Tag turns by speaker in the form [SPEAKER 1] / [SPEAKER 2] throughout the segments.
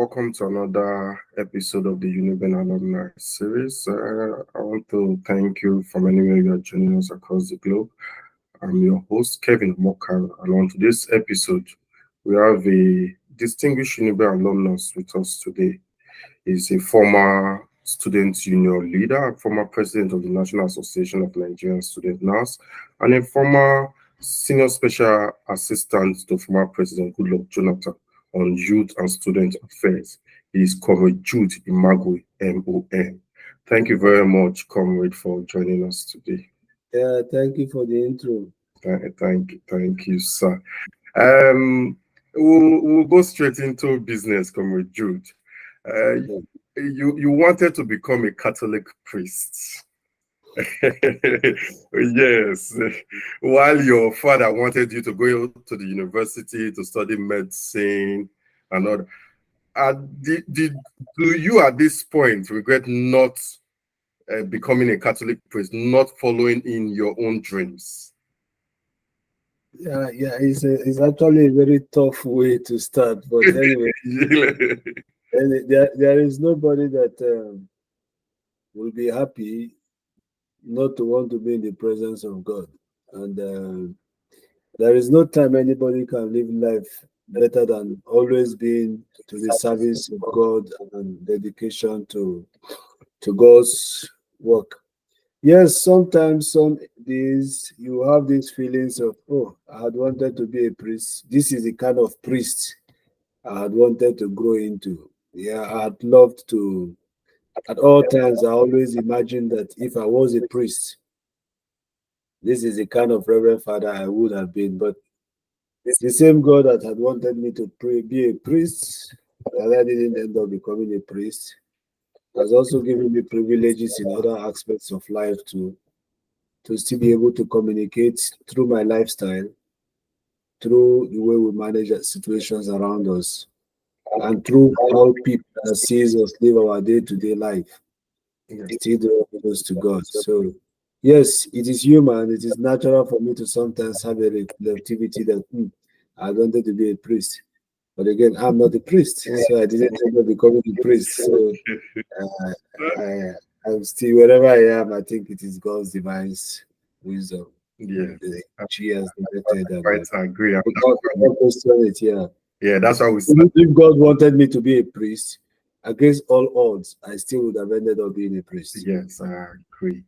[SPEAKER 1] welcome to another episode of the Uniben Alumni Series. I want to thank you from anywhere you are joining us across the globe. I'm your host, Kevin Mokar, and on today's episode, we have a distinguished Uniben alumnus with us today. He's a former student union leader, former president of the National Association of Nigerian Students, NANS, and a former senior special assistant to former President Goodluck Jonathan on youth and student affairs. He is Comrade Jude Imagwe, MON. Thank you very much, Comrade, for joining us today.
[SPEAKER 2] Yeah, thank you for the intro.
[SPEAKER 1] Thank you, sir. We'll go straight into business, Comrade Jude. You wanted to become a Catholic priest. Yes, while your father wanted you to go to the university to study medicine and all that. Do you at this point regret not becoming a Catholic priest, not following in your own dreams?
[SPEAKER 2] Yeah, it's actually a very tough way to start, but anyway, there is nobody that will be happy not to want to be in the presence of God, and there is no time anybody can live life better than always being to the service of God and dedication to God's work. Yes, sometimes some days you have these feelings of, oh, I had wanted to be a priest. This is the kind of priest I had wanted to grow into. Yeah, I had loved to. At all times, I always imagined that if I was a priest, this is the kind of Reverend Father I would have been. But the same God that had wanted me to be a priest, that I didn't end up becoming a priest, has also given me privileges in other aspects of life to still be able to communicate through my lifestyle, through the way we manage situations around us, and through how people that sees us live our day-to-day life. Still close to God. So yes, it is human, it is natural for me to sometimes have a reflectivity that I wanted to be a priest. But again, I'm not a priest, so I didn't end up becoming a priest. So I'm still wherever I am. I think it is God's divine wisdom.
[SPEAKER 1] Yeah,
[SPEAKER 2] she has directed.
[SPEAKER 1] I agree.
[SPEAKER 2] Yeah,
[SPEAKER 1] that's how we.
[SPEAKER 2] If God wanted me to be a priest, against all odds, I still would have ended up being a priest.
[SPEAKER 1] Yes, I agree.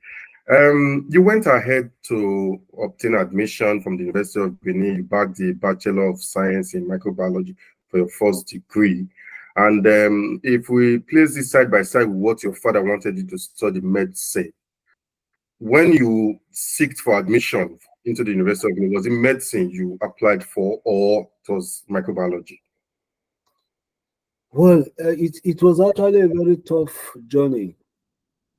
[SPEAKER 1] You went ahead to obtain admission from the University of Benin. You bagged the Bachelor of Science in Microbiology for your first degree. And if we place this side by side with what your father wanted you to study medicine, when you sought for admission into the University of Benin, was it medicine you applied for, or it was microbiology?
[SPEAKER 2] Well, it was actually a very tough journey.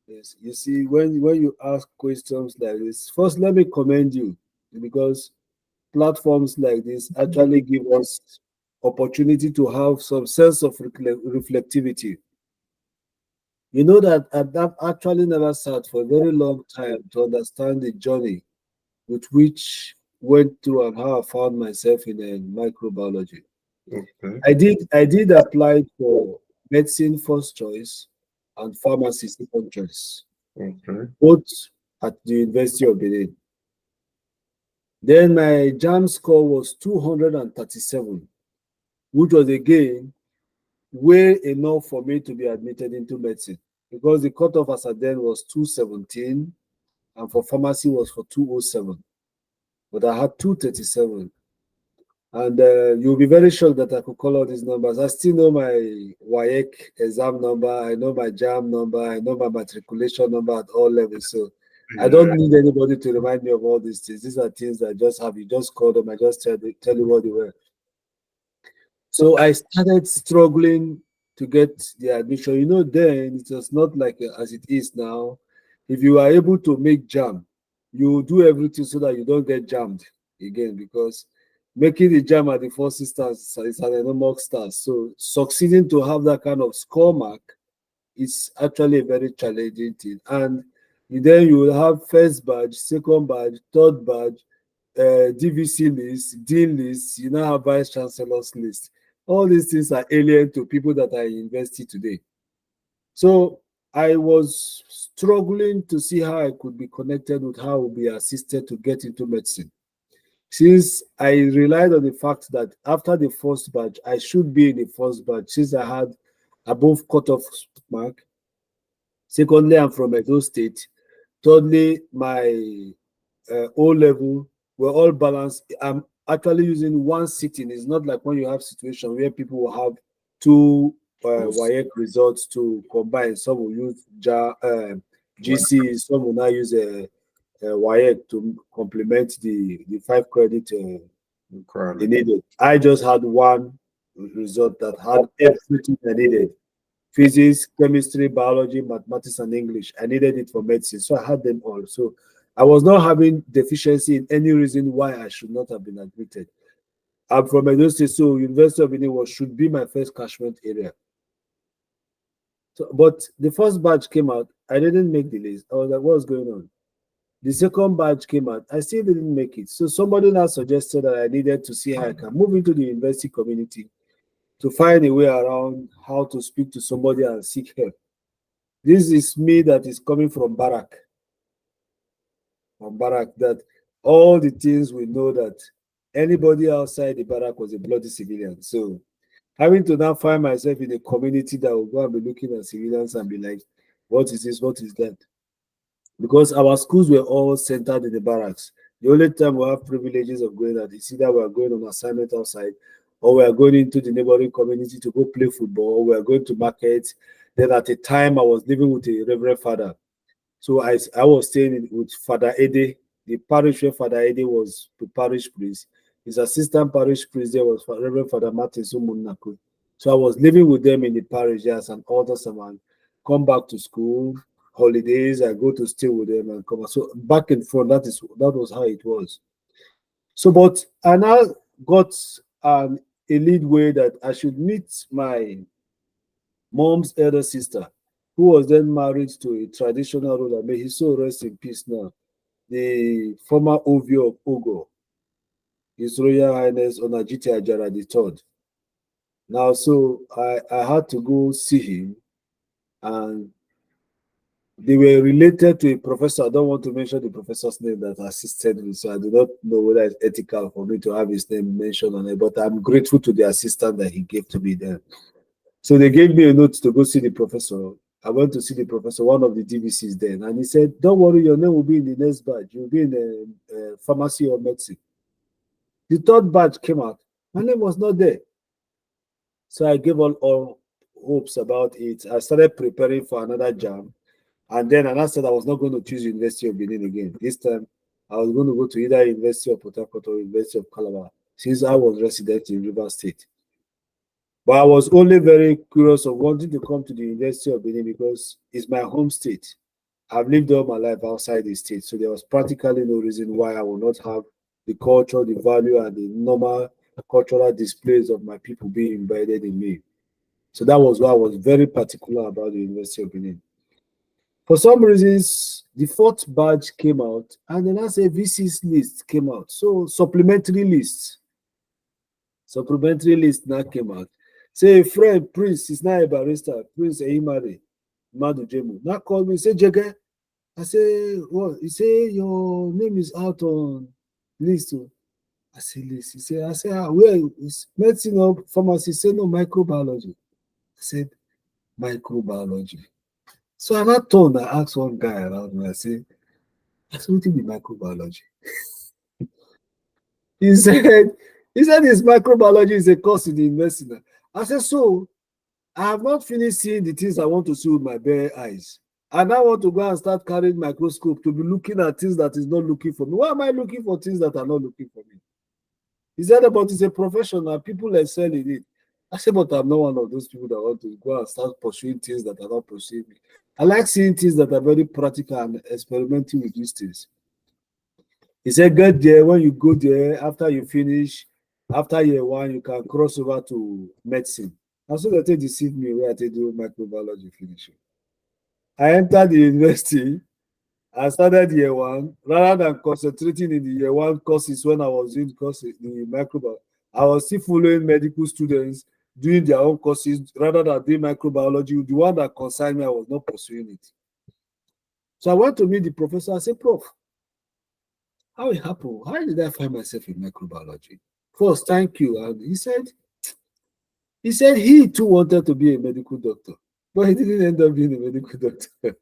[SPEAKER 2] Yes, you see, when you ask questions like this, first let me commend you, because platforms like this actually give us opportunity to have some sense of reflectivity. You know that I've actually never sat for a very long time to understand the journey with which went through and how I found myself in microbiology.
[SPEAKER 1] Okay.
[SPEAKER 2] I did apply for medicine first choice and pharmacy second choice.
[SPEAKER 1] Okay.
[SPEAKER 2] Both at the University of Benin. Then my JAM score was 237, which was again way enough for me to be admitted into medicine, because the cutoff as at then was 217, and for pharmacy was for 207. But I had 237. And you'll be very shocked that I could call all these numbers. I still know my WAEC exam number. I know my JAM number. I know my matriculation number at all levels. So I don't need anybody to remind me of all these things. These are things that I just have. You just call them. I just tell you what they were. So I started struggling to get the admission. You know, then it was not like as it is now. If you are able to make JAM, you do everything so that you don't get jammed again, because making the JAM at the first instance is an enormous task. So succeeding to have that kind of score mark is actually a very challenging thing. And then you will have first badge, second badge, third badge, DVC list, Dean list, you now have Vice Chancellor's list. All these things are alien to people that are in university today. So I was struggling to see how I could be connected with how I would be assisted to get into medicine. Since I relied on the fact that after the first batch, I should be in the first batch since I had above cutoff mark. Secondly, I'm from Edo State. Thirdly, my O level were all balanced. I'm actually using one sitting. It's not like when you have situation where people will have two WAEC results to combine. Some will use GC, some will now use a WAEC to complement the 5 credit they needed. I just had one result that had everything I needed: physics, chemistry, biology, mathematics, and English. I needed it for medicine, so I had them all. So I was not having deficiency in any reason why I should not have been admitted. I'm from Edo State, so University of Benin should be my first catchment area. So, but the first batch came out, I didn't make the list. I was like, what's going on? The second batch came out, I still didn't make it. So somebody now suggested that I needed to see how I can move into the university community to find a way around how to speak to somebody and seek help. This is me that is coming from Barak. From Barak, that all the things we know that anybody outside the Barak was a bloody civilian. So having to now find myself in a community that will go and be looking at civilians and be like, what is this? What is that? Because our schools were all centered in the barracks. The only time we have privileges of going out is either we are going on assignment outside, or we are going into the neighboring community to go play football, or we are going to market. Then at the time, I was living with a reverend father. So I was staying with Father Aide, the parish where Father Aide was the parish priest. His assistant parish priest there was Reverend Father Martin Sumunnaku. So I was living with them in the parish as an altar sermon. Come back to school, holidays, I go to stay with them and come. So back and forth, that was how it was. So, but I now got a lead way that I should meet my mom's elder sister, who was then married to a traditional ruler. May his soul rest in peace now. The former Ovio of Ogo, His Royal Highness Onajiti Ajara III. Now, so I had to go see him, and they were related to a professor. I don't want to mention the professor's name that assisted me, so I do not know whether it's ethical for me to have his name mentioned on it, but I'm grateful to the assistant that he gave to me then. So they gave me a note to go see the professor. I went to see the professor, one of the DVCs then, and he said, don't worry, your name will be in the next batch. You'll be in a pharmacy or medicine. The third batch came out. My name was not there. So I gave all hopes about it. I started preparing for another jam. And then I said I was not going to choose University of Benin again. This time, I was going to go to either University of Port Harcourt or University of Calabar, since I was resident in River State. But I was only very curious of wanting to come to the University of Benin because it's my home state. I've lived all my life outside the state, so there was practically no reason why I would not have the culture, the value, and the normal cultural displays of my people being embedded in me. So that was why I was very particular about the University of Benin. For some reasons, the fourth badge came out, and then as a VC's list came out. So supplementary list now came out. Say a friend, Prince, is now a barrister, Prince Eimare, Madu Jemu. Now called me, say, Jege. I say, what? He say, your name is out on list. I say, list. He say, where is medicine or pharmacy? He say, no, microbiology. I said, microbiology. So I not told, I asked one guy around me, I said, what do you mean microbiology? He said his microbiology is a course in the university. I said, so I have not finished seeing the things I want to see with my bare eyes. And I want to go and start carrying microscope to be looking at things that is not looking for me. Why am I looking for things that are not looking for me? He said, but it's a profession and people excel in it. I said, but I'm not one of those people that want to go and start pursuing things that are not pursuing me. I like seeing things that are very practical and experimenting with these things. He said, get there. When you go there, after you finish, after year one, you can cross over to medicine. And so they deceived me where I do microbiology finishing. I entered the university. I started year one. Rather than concentrating in the year one courses when I was in the microbiology, I was still following medical students doing their own courses rather than doing microbiology. The one that concerned me, I was not pursuing it. So I went to meet the professor. I said, Prof, how it happened? How did I find myself in microbiology? First, thank you. And he said he too wanted to be a medical doctor, but he didn't end up being a medical doctor.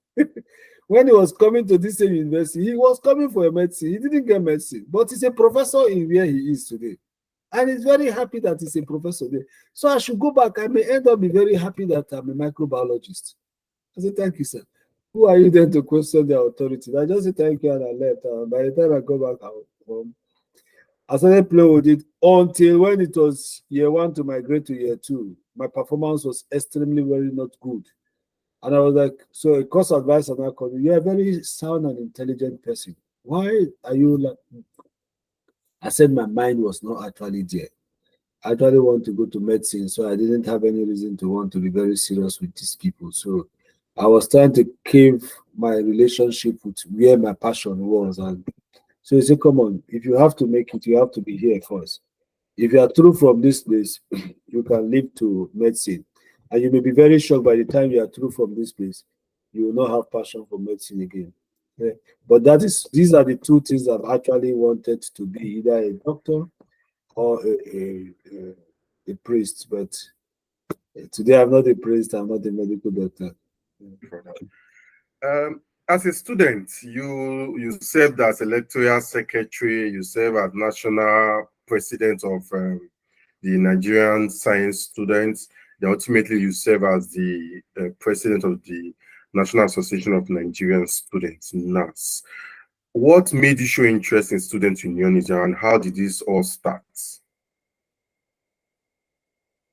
[SPEAKER 2] When he was coming to this same university, he was coming for a medicine. He didn't get medicine, but he's a professor in where he is today. And he's very happy that he's a professor there. So I should go back. I may end up being very happy that I'm a microbiologist. I said, thank you, sir. Who are you then to question the authorities? I just said thank you and I left. By the time I go back home, I started playing with it until when it was year 1 to migrate to year 2. My performance was extremely very not good. And I was like, so a course advisor now called me, you're a very sound and intelligent person. Why are you like? I said my mind was not actually there. I actually want to go to medicine, so I didn't have any reason to want to be very serious with these people. So I was trying to keep my relationship with where my passion was. And so he said, come on, if you have to make it, you have to be here first. If you are through from this place, you can leave to medicine. And you may be very shocked by the time you are through from this place, you will not have passion for medicine again. Yeah. But these are the two things I've actually wanted to be, either a doctor or a priest. But today I'm not a priest, I'm not a medical doctor.
[SPEAKER 1] As a student, you served as electoral secretary, you served as national president of the Nigerian science students. Then ultimately, you serve as the president of the National Association of Nigerian Students, NANS. What made you show interest in student unionism, and how did this all start?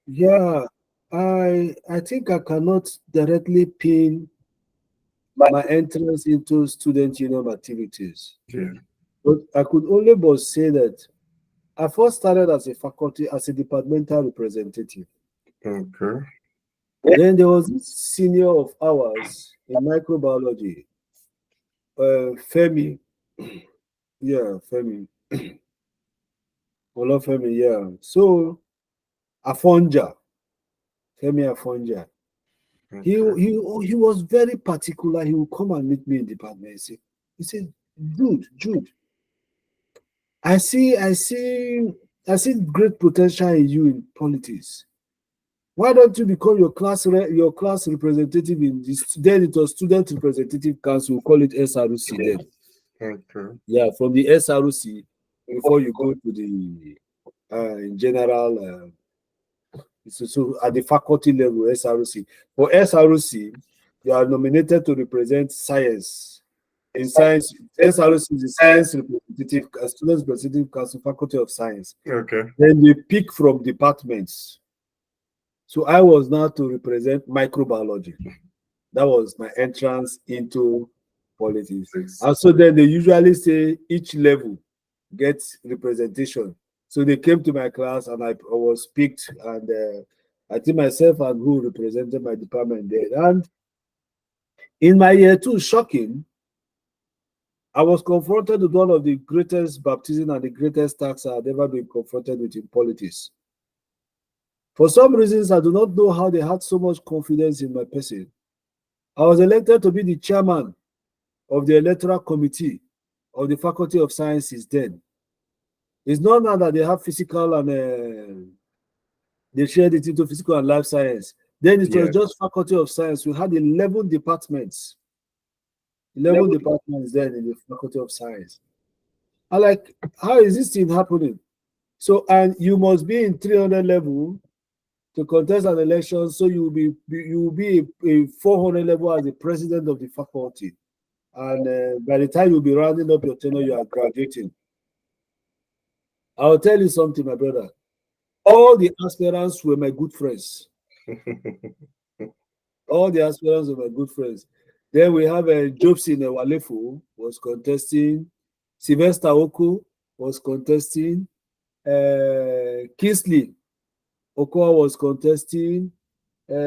[SPEAKER 2] Yeah, I think I cannot directly pin my entrance into student union activities.
[SPEAKER 1] Yeah.
[SPEAKER 2] But I could only but say that I first started as a faculty, as a departmental representative.
[SPEAKER 1] Okay.
[SPEAKER 2] Then there was this senior of ours in microbiology, Femi. Yeah, Femi. Olafemi, yeah. So Afonja, Femi Afonja.
[SPEAKER 1] Okay.
[SPEAKER 2] He was very particular. He would come and meet me in the department. He said, Jude, I see great potential in you in politics. Why don't you become your class representative in this? Then it was Student Representative Council, we call it SRC then.
[SPEAKER 1] Okay.
[SPEAKER 2] Yeah, from the SRC before you go to the in general. So at the faculty level, SRC. For SRC, you are nominated to represent science. In science, SRC is the Science Representative, Students Representative Council, Faculty of Science.
[SPEAKER 1] Okay.
[SPEAKER 2] Then they pick from departments. So I was now to represent microbiology. That was my entrance into politics. And so then they usually say each level gets representation. So they came to my class and I was picked, and I think myself and who represented my department there. And in my year 2, shocking, I was confronted with one of the greatest baptism and the greatest tax I had ever been confronted with in politics. For some reasons, I do not know how they had so much confidence in my person. I was elected to be the chairman of the electoral committee of the Faculty of Sciences then. It's not now that they have physical and they shared it into physical and life science. Then it was just Faculty of Science. We had 11 departments. 11 departments then in the Faculty of Science. I like, how is this thing happening? So, and you must be in 300 level to contest an election, so you will be a 400 level as the president of the faculty. And by the time you'll be rounding up your tenure, you are graduating. I'll tell you something, my brother. All the aspirants were my good friends. All the aspirants were my good friends. Then we have Jobson Walefu was contesting. Sylvester Oko was contesting. Kingsley Okoa was contesting. There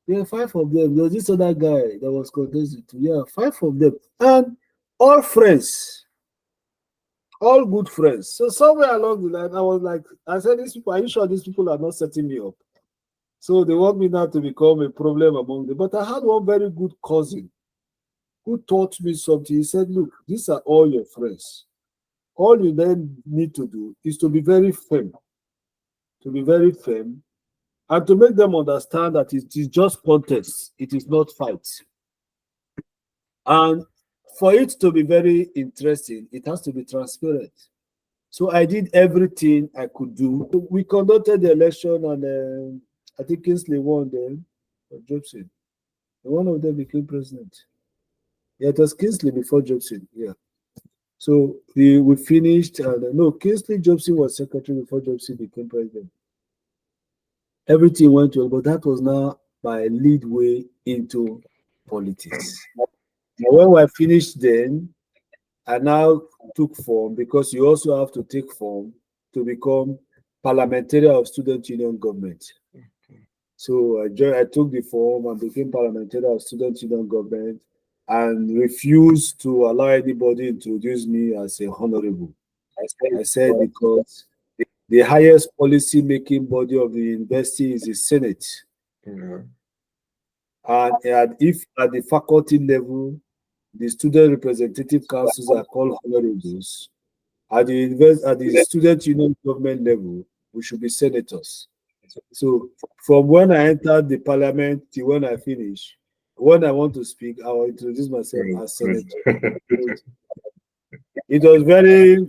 [SPEAKER 2] were 5 of them. There was this other guy that was contesting too. Yeah, 5 of them. And all friends. all good friends. So somewhere along the line, I was like, I said, these people, are you sure these people are not setting me up? So they want me now to become a problem among them. But I had one very good cousin who taught me something. He said, look, these are all your friends. All you then need to do is to be very firm, and to make them understand that it is just contest, it is not fight. And for it to be very interesting, it has to be transparent. So I did everything I could do. We conducted the election, and I think Kingsley won then, or Jobson. One of them became president. Yeah, it was Kingsley before Jobson. Yeah. So we finished, and no, Kingsley Jobson was secretary before Jobson became president. Everything went well, but that was now my lead way into politics. Now, when I finished then, I now took form, because you also have to take form to become parliamentarian of student union government. So I took the form and became parliamentarian of student union government, and refused to allow anybody to introduce me as a honorable. I said because the highest policy making body of the university is the Senate.
[SPEAKER 1] Yeah.
[SPEAKER 2] And if at the faculty level, the student representative councils are called honorables, at the student union government level, we should be senators. So from when I entered the parliament till when I finish, when I want to speak, I will introduce myself as senator. It was very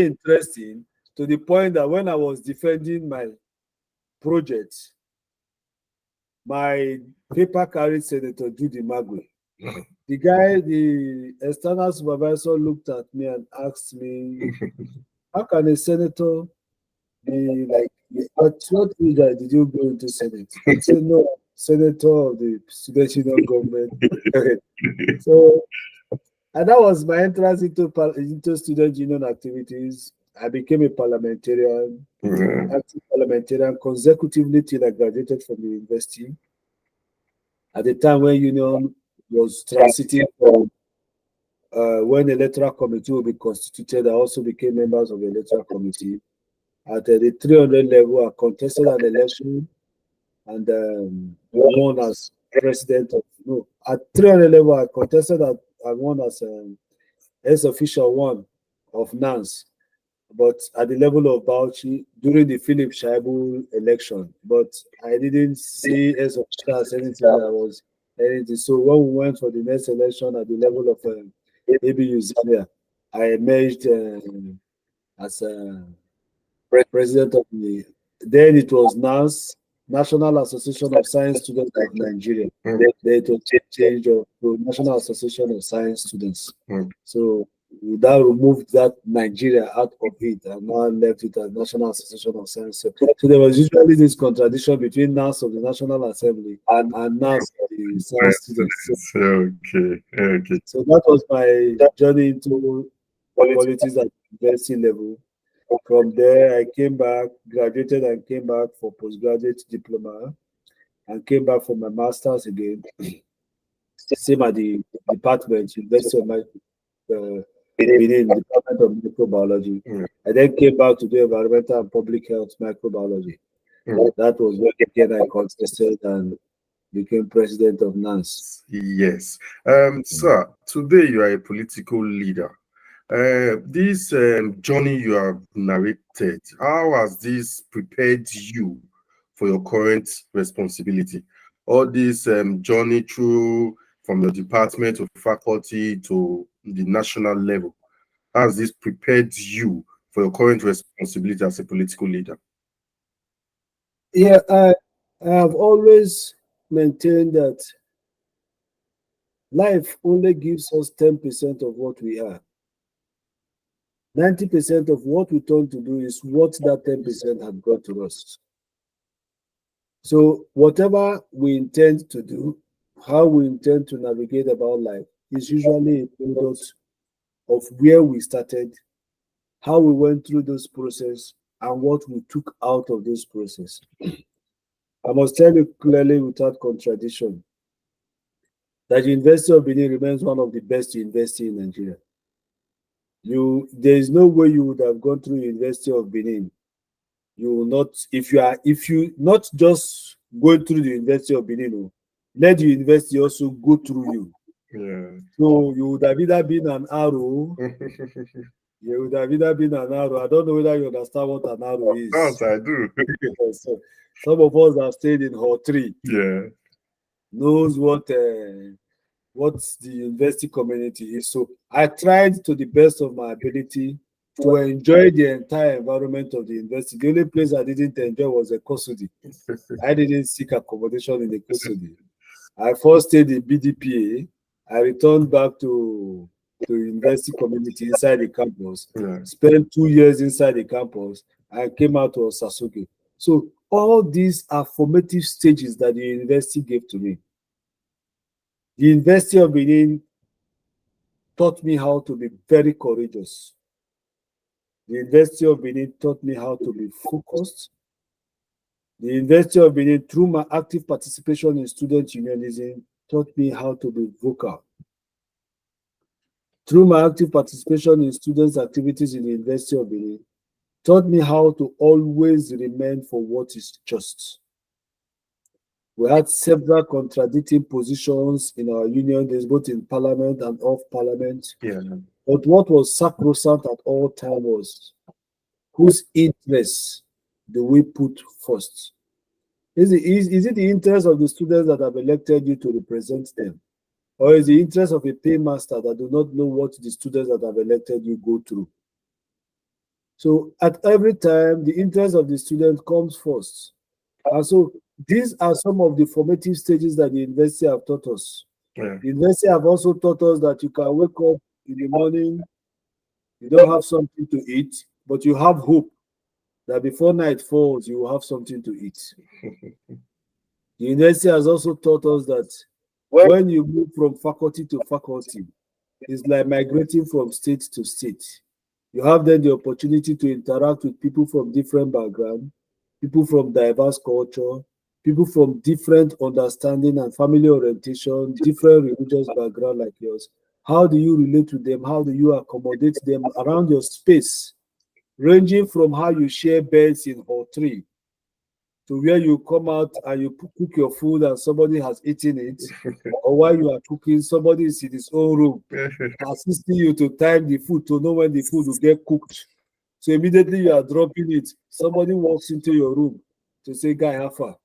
[SPEAKER 2] interesting, to the point that when I was defending my project, my paper carried Senator Jude Imagwe. The external supervisor looked at me and asked me, how can a senator be like, at what age did you go into Senate? I said, no, senator of the student union government. So, and that was my entrance into student union activities. I became a parliamentarian, active parliamentarian consecutively till I graduated from the university. At the time when union was transiting from when the electoral committee will be constituted, I also became members of the electoral committee. At the 300 level, I contested an election, and won as president of, no, at 300 level, I contested and won as ex-official one of NANS, but at the level of Bauchi during the Philip Shaibu election. But I didn't see ex-official as anything that was anything. So when we went for the next election at the level of ABU Zaria, I emerged as president of the, then it was NANS, National Association of Science Students of Nigeria. Then it was changed to National Association of Science Students. So that removed that Nigeria out of it and now left it as National Association of Science. So there was usually this contradiction between NAS of the National Assembly and NAS of the Science Students.
[SPEAKER 1] Okay.
[SPEAKER 2] So that was my journey into politics at university level. From there, I came back, graduated, and came back for postgraduate diploma, and came back for my master's again. Same at the department, University of Benin, Department of Microbiology. I then came back to do environmental and public health microbiology. That was when again I contested and became president of NANS.
[SPEAKER 1] Yes. Sir, today you are a political leader. This journey you have narrated, how has this prepared you for your current responsibility? All this journey through from your department to faculty to the national level, how has this prepared you for your current responsibility as a political leader?
[SPEAKER 2] Yeah, I have always maintained that life only gives us 10% of what we are. 90% of what we turn to do is what that 10% had brought to us. So whatever we intend to do, how we intend to navigate about life is usually a product of where we started, how we went through this process, and what we took out of this process. I must tell you clearly without contradiction that the University of Benin remains one of the best universities in Nigeria. There is no way you would have gone through University of Benin. You will not, if you not just going through the University of Benin, let the university also go through you.
[SPEAKER 1] Yeah.
[SPEAKER 2] So you would have either been an arrow. You would have either been an arrow. I don't know whether you understand what an arrow is.
[SPEAKER 1] Yes, I do.
[SPEAKER 2] So, some of us have stayed in Hall 3.
[SPEAKER 1] Yeah.
[SPEAKER 2] Knows what the university community is. So I tried to the best of my ability to enjoy the entire environment of the university. The only place I didn't enjoy was the Kosudi. I didn't seek accommodation in the Kosudi. I first stayed in BDPA. I returned back to university community inside the campus, spent 2 years inside the campus, and came out to Sasuke. So all these are formative stages that the university gave to me. The University of Benin taught me how to be very courageous. The University of Benin taught me how to be focused. The University of Benin, through my active participation in student unionism, taught me how to be vocal. Through my active participation in students' activities in the University of Benin, taught me how to always remain for what is just. We had several contradicting positions in our union days, both in parliament and off parliament.
[SPEAKER 1] Yeah.
[SPEAKER 2] But what was sacrosanct at all times was whose interests do we put first? Is it the interest of the students that have elected you to represent them? Or is the interest of a paymaster that do not know what the students that have elected you go through? So at every time, the interest of the student comes first. And so these are some of the formative stages that the university have taught us.
[SPEAKER 1] Yeah.
[SPEAKER 2] The university have also taught us that you can wake up in the morning, you don't have something to eat, but you have hope that before night falls, you will have something to eat. The university has also taught us that when you move from faculty to faculty, it's like migrating from state to state. You have then the opportunity to interact with people from different backgrounds, people from diverse culture, people from different understanding and family orientation, different religious background like yours. How do you relate to them? How do you accommodate them around your space? Ranging from how you share beds in Hall 3 to where you come out and you cook your food and somebody has eaten it, or while you are cooking, somebody is in his own room assisting you to time the food to know when the food will get cooked. So immediately you are dropping it, somebody walks into your room to say, "Guy, how far?"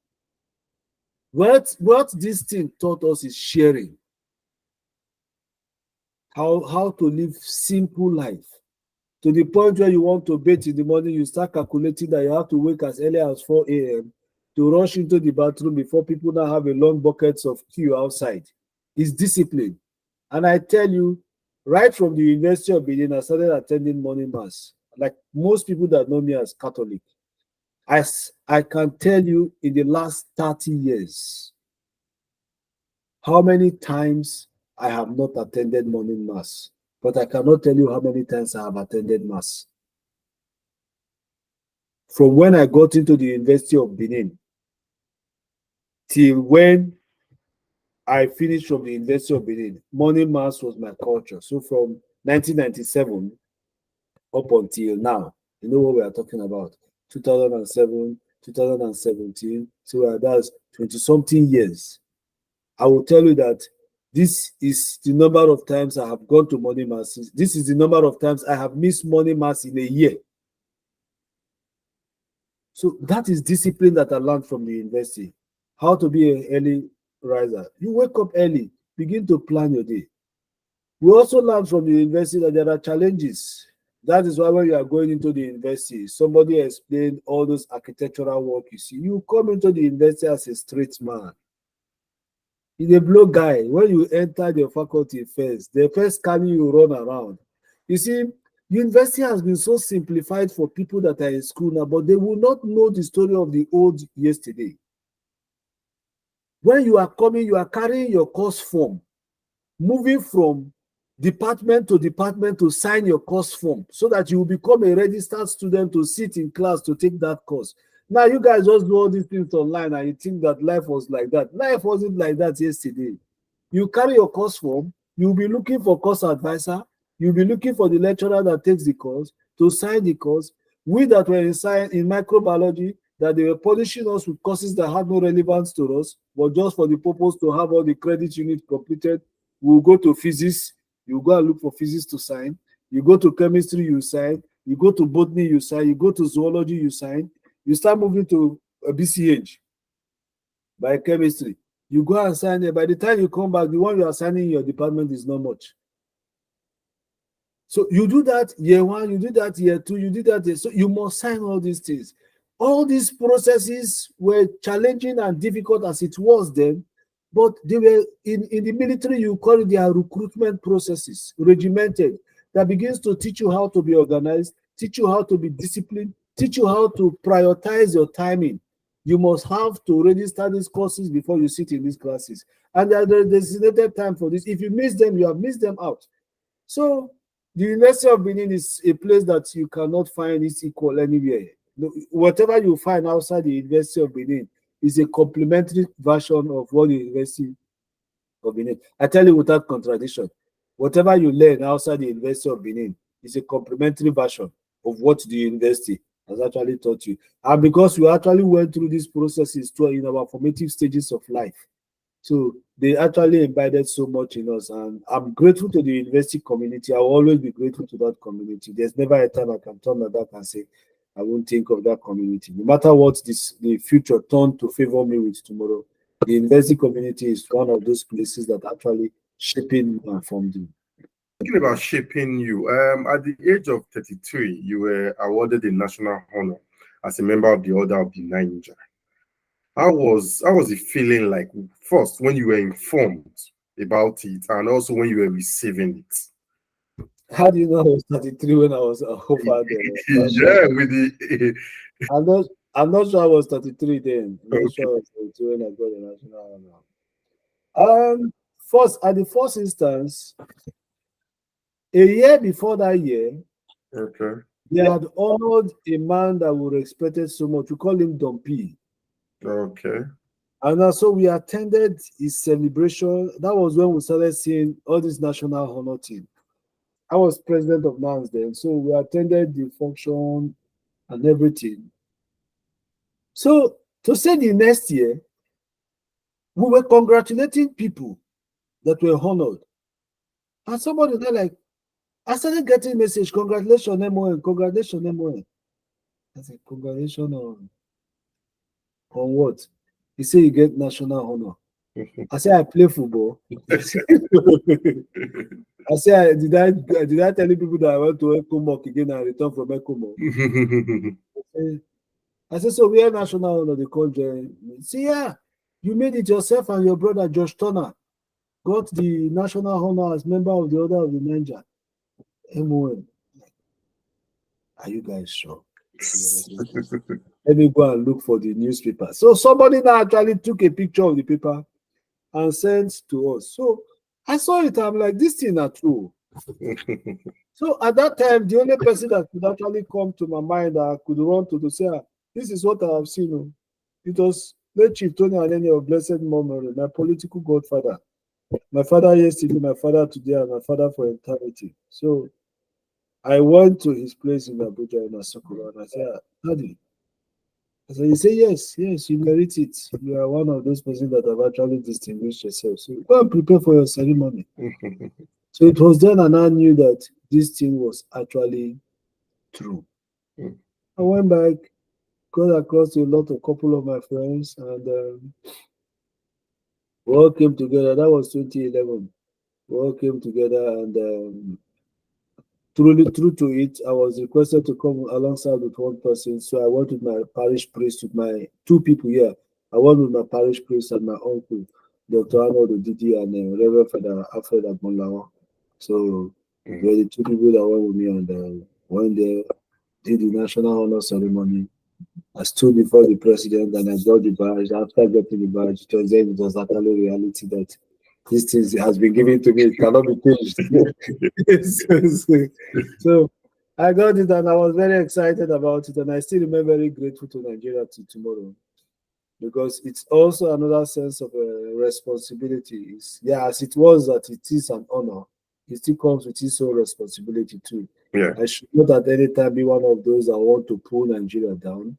[SPEAKER 2] What this thing taught us is sharing. How to live simple life. To the point where you want to bathe in the morning, you start calculating that you have to wake as early as 4 a.m. to rush into the bathroom before people now have a long buckets of queue outside. It's discipline. And I tell you, right from the University of Benin, I started attending morning mass. Like most people that know me as Catholic, as I can tell you in the last 30 years, how many times I have not attended morning mass. But I cannot tell you how many times I have attended mass. From when I got into the University of Benin till when I finished from the University of Benin, morning mass was my culture. So from 1997 up until now, you know what we are talking about. 2007, 2017, so that's 20-something years. I will tell you that this is the number of times I have gone to morning masses. This is the number of times I have missed morning mass in a year. So that is discipline that I learned from the university. How to be an early riser. You wake up early, begin to plan your day. We also learned from the university that there are challenges. That is why when you are going into the university, somebody explained all those architectural work you see. You come into the university as a straight man. In a blow guy, when you enter the faculty first, they first carry you run around. You see, university has been so simplified for people that are in school now, but they will not know the story of the old yesterday. When you are coming, you are carrying your course form, moving from department to sign your course form so that you will become a registered student to sit in class to take that course. Now you guys just do all these things online and you think that life was like that. Life wasn't like that yesterday. You carry your course form, you'll be looking for course advisor, You'll be looking for the lecturer that takes the course to sign the course. We that were in microbiology, that they were punishing us with courses that had no relevance to us, but just for the purpose to have all the credit units completed. We'll go to physics, you go and look for physics to sign. You go to chemistry, you sign. You go to botany, you sign. You go to zoology, you sign. You start moving to a BCH, biochemistry. You go and sign it. By the time you come back, the one you are signing in your department is not much. So you do that year one, you do that year two, you do that year. So you must sign all these things. All these processes were challenging and difficult as it was then, but they were in the military, you call it their recruitment processes, regimented, that begins to teach you how to be organized, teach you how to be disciplined, teach you how to prioritize your timing. You must have to register these courses before you sit in these classes. And there's a designated time for this. If you miss them, you have missed them out. So the University of Benin is a place that you cannot find its equal anywhere. Whatever you find outside the University of Benin is a complementary version of what the University of Benin. I tell you without contradiction, whatever you learn outside the University of Benin is a complementary version of what the university has actually taught you. And because we actually went through these processes in our formative stages of life, so they actually embedded so much in us, and I'm grateful to the university community. I will always be grateful to that community. There's never a time I can turn my back and say, I won't think of that community. No matter what the future turn to favor me with tomorrow, the university community is one of those places that actually shaping and formed me.
[SPEAKER 1] Thinking about shaping you, at the age of 33, you were awarded a national honor as a member of the Order of the Niger. How was it feeling like first when you were informed about it and also when you were receiving it?
[SPEAKER 2] How do you know I was 33 when I was offered?
[SPEAKER 1] Yeah, with the.
[SPEAKER 2] I'm not sure I was 33 then. I'm not sure I was 33 when I got the national honor. First, at the first instance, a year before that year,
[SPEAKER 1] Okay.
[SPEAKER 2] they had honored a man that we respected so much. We call him Dumpy.
[SPEAKER 1] Okay.
[SPEAKER 2] And so we attended his celebration. That was when we started seeing all this national honor team. I was president of NANS then, so we attended the function and everything. So to say the next year, we were congratulating people that were honored. And somebody was like, I started getting message, congratulations, MON, congratulations, MON. I said, congratulations on what? He said, you get national honor. I said, I play football. I said, did I tell you people that I went to Ekomok again and return from Ekomok? I said, so we have national honor, the country. See, yeah, you made it yourself and your brother Josh Turner got the national honor as member of the Order of the Niger. MON. Are you guys sure? Let me go and look for the newspaper. So somebody now actually took a picture of the paper and sent to us. So I saw it. I'm like, this thing is true. So at that time, the only person that could actually come to my mind that I could run to say, this is what I have seen. It was late Chief Tony Anene of blessed memory, my political godfather. My father yesterday, my father today, and my father for eternity. So I went to his place in Abuja in Asokoro, and I said, Daddy. I said, you say, yes, you merit it. You are one of those persons that have actually distinguished yourself. So go and prepare for your ceremony. So it was then and I knew that this thing was actually true. I went back, got across to a couple of my friends, and we all came together. That was 2011. We all came together, and truly true to it, I was requested to come alongside with one person. So I went with my parish priest, with my two people here. I went with my parish priest and my uncle, Dr. Arnold Odidi, and Reverend Father Alfred Agbonlawa. So they were the two people that went with me, and when they did the national honor ceremony, I stood before the president and I got the badge. After getting the badge, it was actually reality that this thing has been given to me. It cannot be changed. So I got it and I was very excited about it. And I still remain very grateful to Nigeria till tomorrow. Because it's also another sense of responsibility. As it was that it is an honor, it still comes with its own responsibility too.
[SPEAKER 1] Yeah.
[SPEAKER 2] I should not at any time be one of those that want to pull Nigeria down.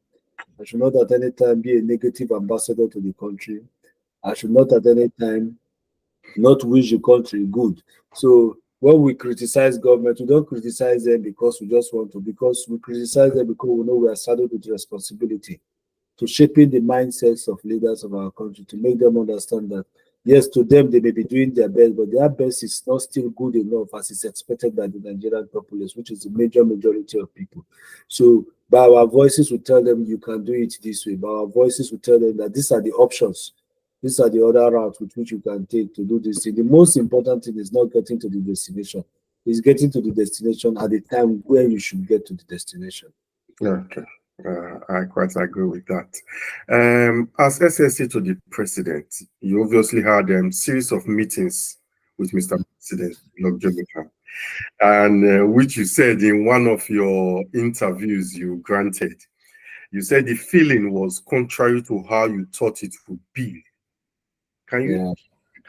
[SPEAKER 2] I should not at any time be a negative ambassador to the country. I should not at any time not wish the country good. So when we criticize government, we don't criticize them because we just want to, because we criticize them because we know we are saddled with responsibility to shaping the mindsets of leaders of our country, to make them understand that yes, to them they may be doing their best, but their best is not still good enough as is expected by the Nigerian populace, which is the majority of people. So by our voices we tell them you can do it this way. By our voices we tell them that these are the options. These are the other routes with which you can take to do this thing. The most important thing is not getting to the destination. It's getting to the destination at the time where you should get to the destination.
[SPEAKER 1] Okay. I quite agree with that. As SSC to the president, you obviously had a series of meetings with Mr. President Goodluck Jonathan, and which you said in one of your interviews you granted, you said the feeling was contrary to how you thought it would be. Can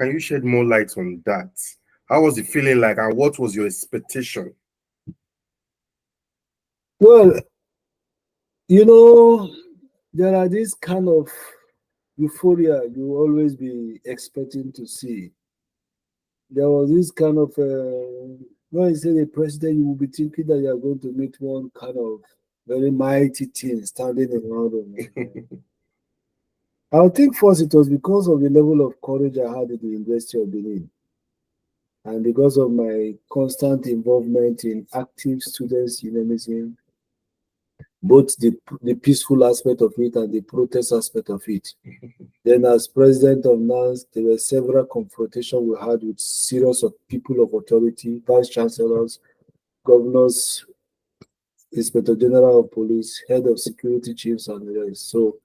[SPEAKER 1] you shed more light on that? How was the feeling like, and what was your expectation?
[SPEAKER 2] Well, you know, there are this kind of euphoria you always be expecting to see. There was this kind of when you say the president, you will be thinking that you are going to meet one kind of very mighty thing standing around him. I think first it was because of the level of courage I had at the University of Benin, and because of my constant involvement in active students unionism, both the peaceful aspect of it and the protest aspect of it. Then as president of NANS, there were several confrontations we had with series of people of authority, vice chancellors, governors, inspector general of police, head of security chiefs, and the rest. So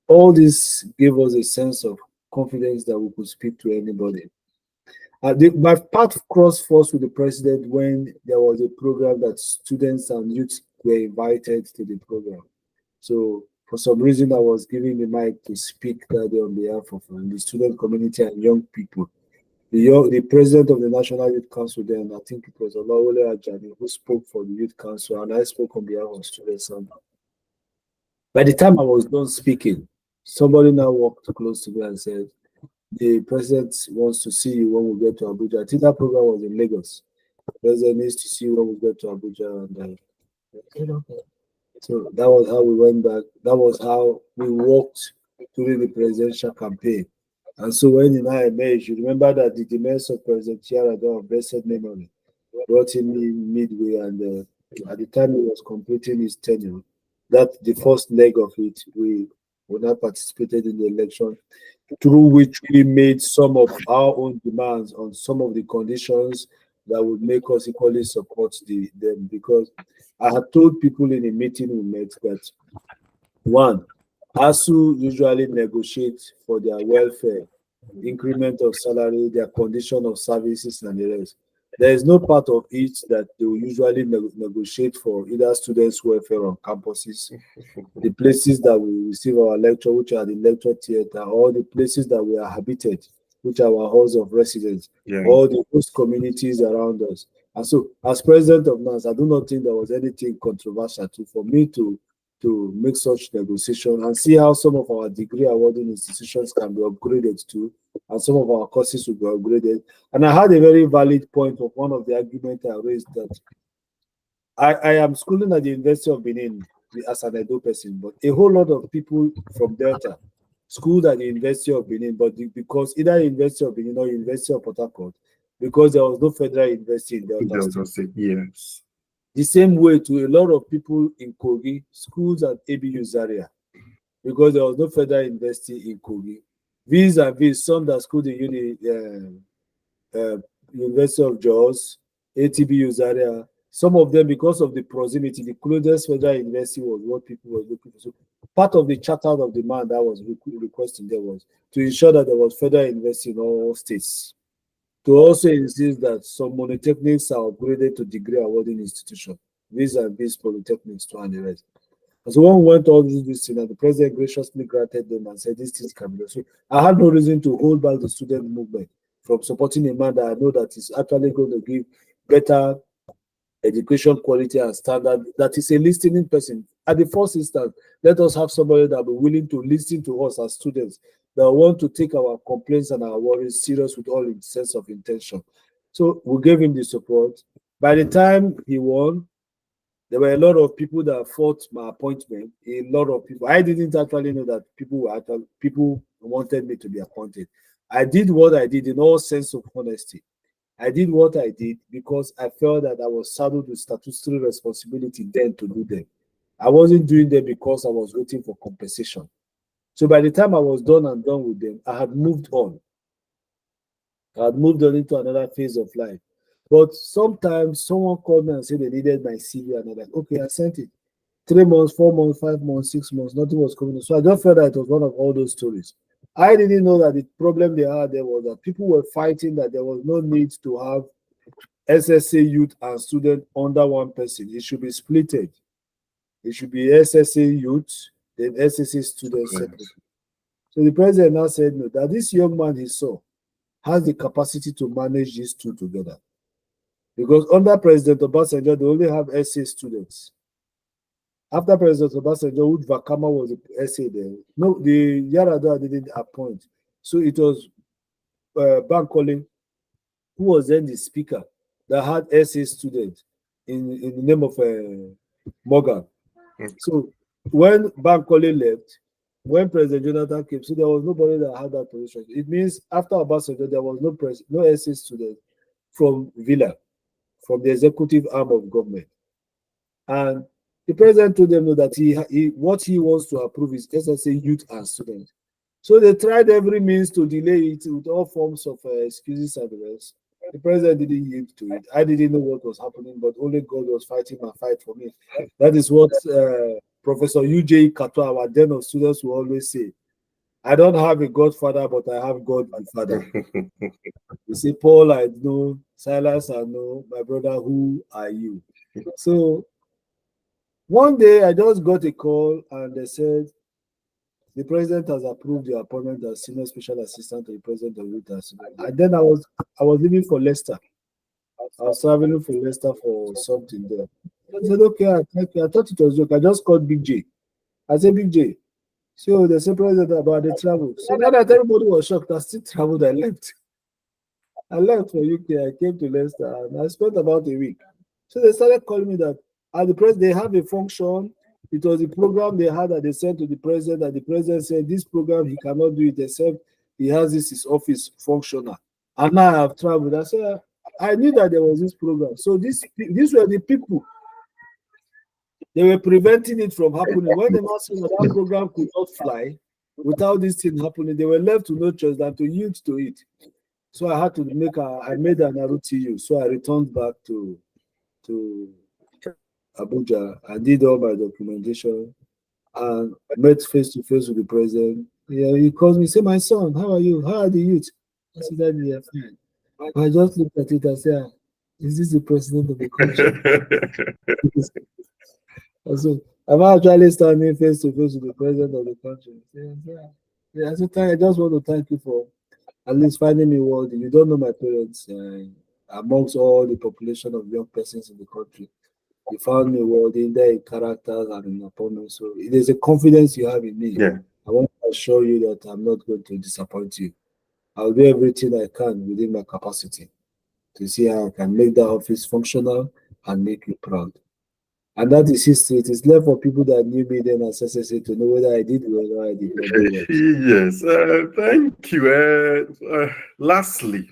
[SPEAKER 2] all this gave us a sense of confidence that we could speak to anybody. My path crossed first with the president when there was a program that students and youth were invited to the program. So for some reason, I was given the mic to speak that day on behalf of the student community and young people. The president of the National Youth Council then, I think it was Olawole Ajani, who spoke for the Youth Council, and I spoke on behalf of students. And by the time I was done speaking, somebody now walked close to me and said, the president wants to see you when we get to Abuja. I think that program was in Lagos. The president needs to see you when we get to Abuja. And so that was how we went back. That was how we walked during the presidential campaign. And so when I emerged, you remember that the demands of President Chiara of blessed memory brought him in midway, and at the time he was completing his tenure, that the first leg of it, we not participated in the election, through which we made some of our own demands on some of the conditions that would make us equally support them. Because I had told people in a meeting we met that, one, ASU usually negotiate for their welfare, increment of salary, their condition of services, and the rest. There is no part of it that they will usually negotiate for either students' welfare on campuses, the places that we receive our lecture, which are the lecture theater, or the places that we are habited, which are our halls of residence, or the host communities around us. And so, as president of NANS, I do not think there was anything controversial for me to make such negotiation and see how some of our degree awarding institutions can be upgraded to, and some of our courses will be upgraded. And I had a very valid point of one of the arguments I raised, that I am schooling at the University of Benin as an Edo person, but a whole lot of people from Delta schooled at the University of Benin, but because either University of Benin or University of Port Harcourt, because there was no federal university in Delta State.
[SPEAKER 1] Yes.
[SPEAKER 2] The same way to a lot of people in Kogi, schools at ABU Zaria, because there was no federal university in Kogi. Vis-a-vis some that schooled in University of Jos, ATBU Zaria, some of them, because of the proximity, the closest federal university was what people were looking for. So part of the charter of the man that was requesting there was to ensure that there was federal university in all states. To also insist that some polytechnics are upgraded to degree awarding institution, vis-a-vis polytechnics to and the rest. And so when we went all this thing, and the president graciously granted them and said these things can be done. So I had no reason to hold back the student movement from supporting a man that I know that is actually going to give better education quality and standard, that is a listening person. At the first instance, let us have somebody that will be willing to listen to us as students, that want to take our complaints and our worries serious with all its sense of intention. So we gave him the support. By the time he won, there were a lot of people that fought my appointment. A lot of people. I didn't actually know that people wanted me to be appointed. I did what I did in all sense of honesty. I did what I did because I felt that I was saddled with statutory responsibility then to do them. I wasn't doing them because I was waiting for compensation. So by the time I was done with them, I had moved on. I had moved on into another phase of life. But sometimes someone called me and said they needed my CV, and I'm like, okay, I sent it. 3 months, 4 months, 5 months, 6 months, nothing was coming. So I just felt that it was one of all those stories. I didn't know that the problem they had there was that people were fighting that there was no need to have SSA youth and student under one person. It should be splitted. It should be SSA youth, then SSA students separately. So the president now said no, that this young man he saw has the capacity to manage these two together. Because under President Obasanjo, they only have SA students. After President Obasanjo, Wood Vakama was the SA there. No, the Yar'Adua didn't appoint. So it was Bankole, who was then the speaker, that had SA students in the name of Morgan. So when Bankole left, when President Jonathan came, so there was nobody that had that position. It means after Obasanjo, there was no SA student from Villa, from the executive arm of government. And the president told them that what he wants to approve is SSA youth and students. So they tried every means to delay it with all forms of excuses and the rest. The president didn't yield to it. I didn't know what was happening, but only God was fighting my fight for me. That is what Professor UJ Kato, our den of students, will always say. I don't have a godfather, but I have God the Father. You see, Paul, I know. Silas, I know. My brother, who are you? So one day I just got a call and they said, the president has approved the appointment as senior special assistant to the president of youth. And then I was leaving for Leicester. I was traveling for Leicester for something there. I said, okay, thank you. I thought it was a joke. I just called Big J. I said, Big J. So they said president about the travel. So now that everybody was shocked, I still traveled. I left. I left for UK. I came to Leicester and I spent about a week. So they started calling me that at the press they have a function. It was a program they had that they sent to the president, and the president said this program he cannot do it except he has this his office functional. And now I have traveled. I said I knew that there was this program. So these were the people. They were preventing it from happening. When they now said that program could not fly without this thing happening, they were left to no choice than to yield to it. So I had to I made an ROTU. So I returned back to Abuja. I did all my documentation and met face to face with the president. Yeah, he calls me, say, my son, how are you? How are the youth? I said, Daddy, they're fine. I just looked at it and said, is this the president of the country? So I'm actually standing face to face with the president of the country. Yeah. I said, I just want to thank you for at least finding me worthy. You don't know my parents amongst all the population of young persons in the country. You found me worthy in their characters and in appointments. So there's a confidence you have in me.
[SPEAKER 1] Yeah.
[SPEAKER 2] I want to assure you that I'm not going to disappoint you. I'll do everything I can within my capacity to see how I can make that office functional and make you proud. And that is history. It is left for people that knew me then as SSA to know whether I did well or I did not do well.
[SPEAKER 1] Yes, thank you. Lastly,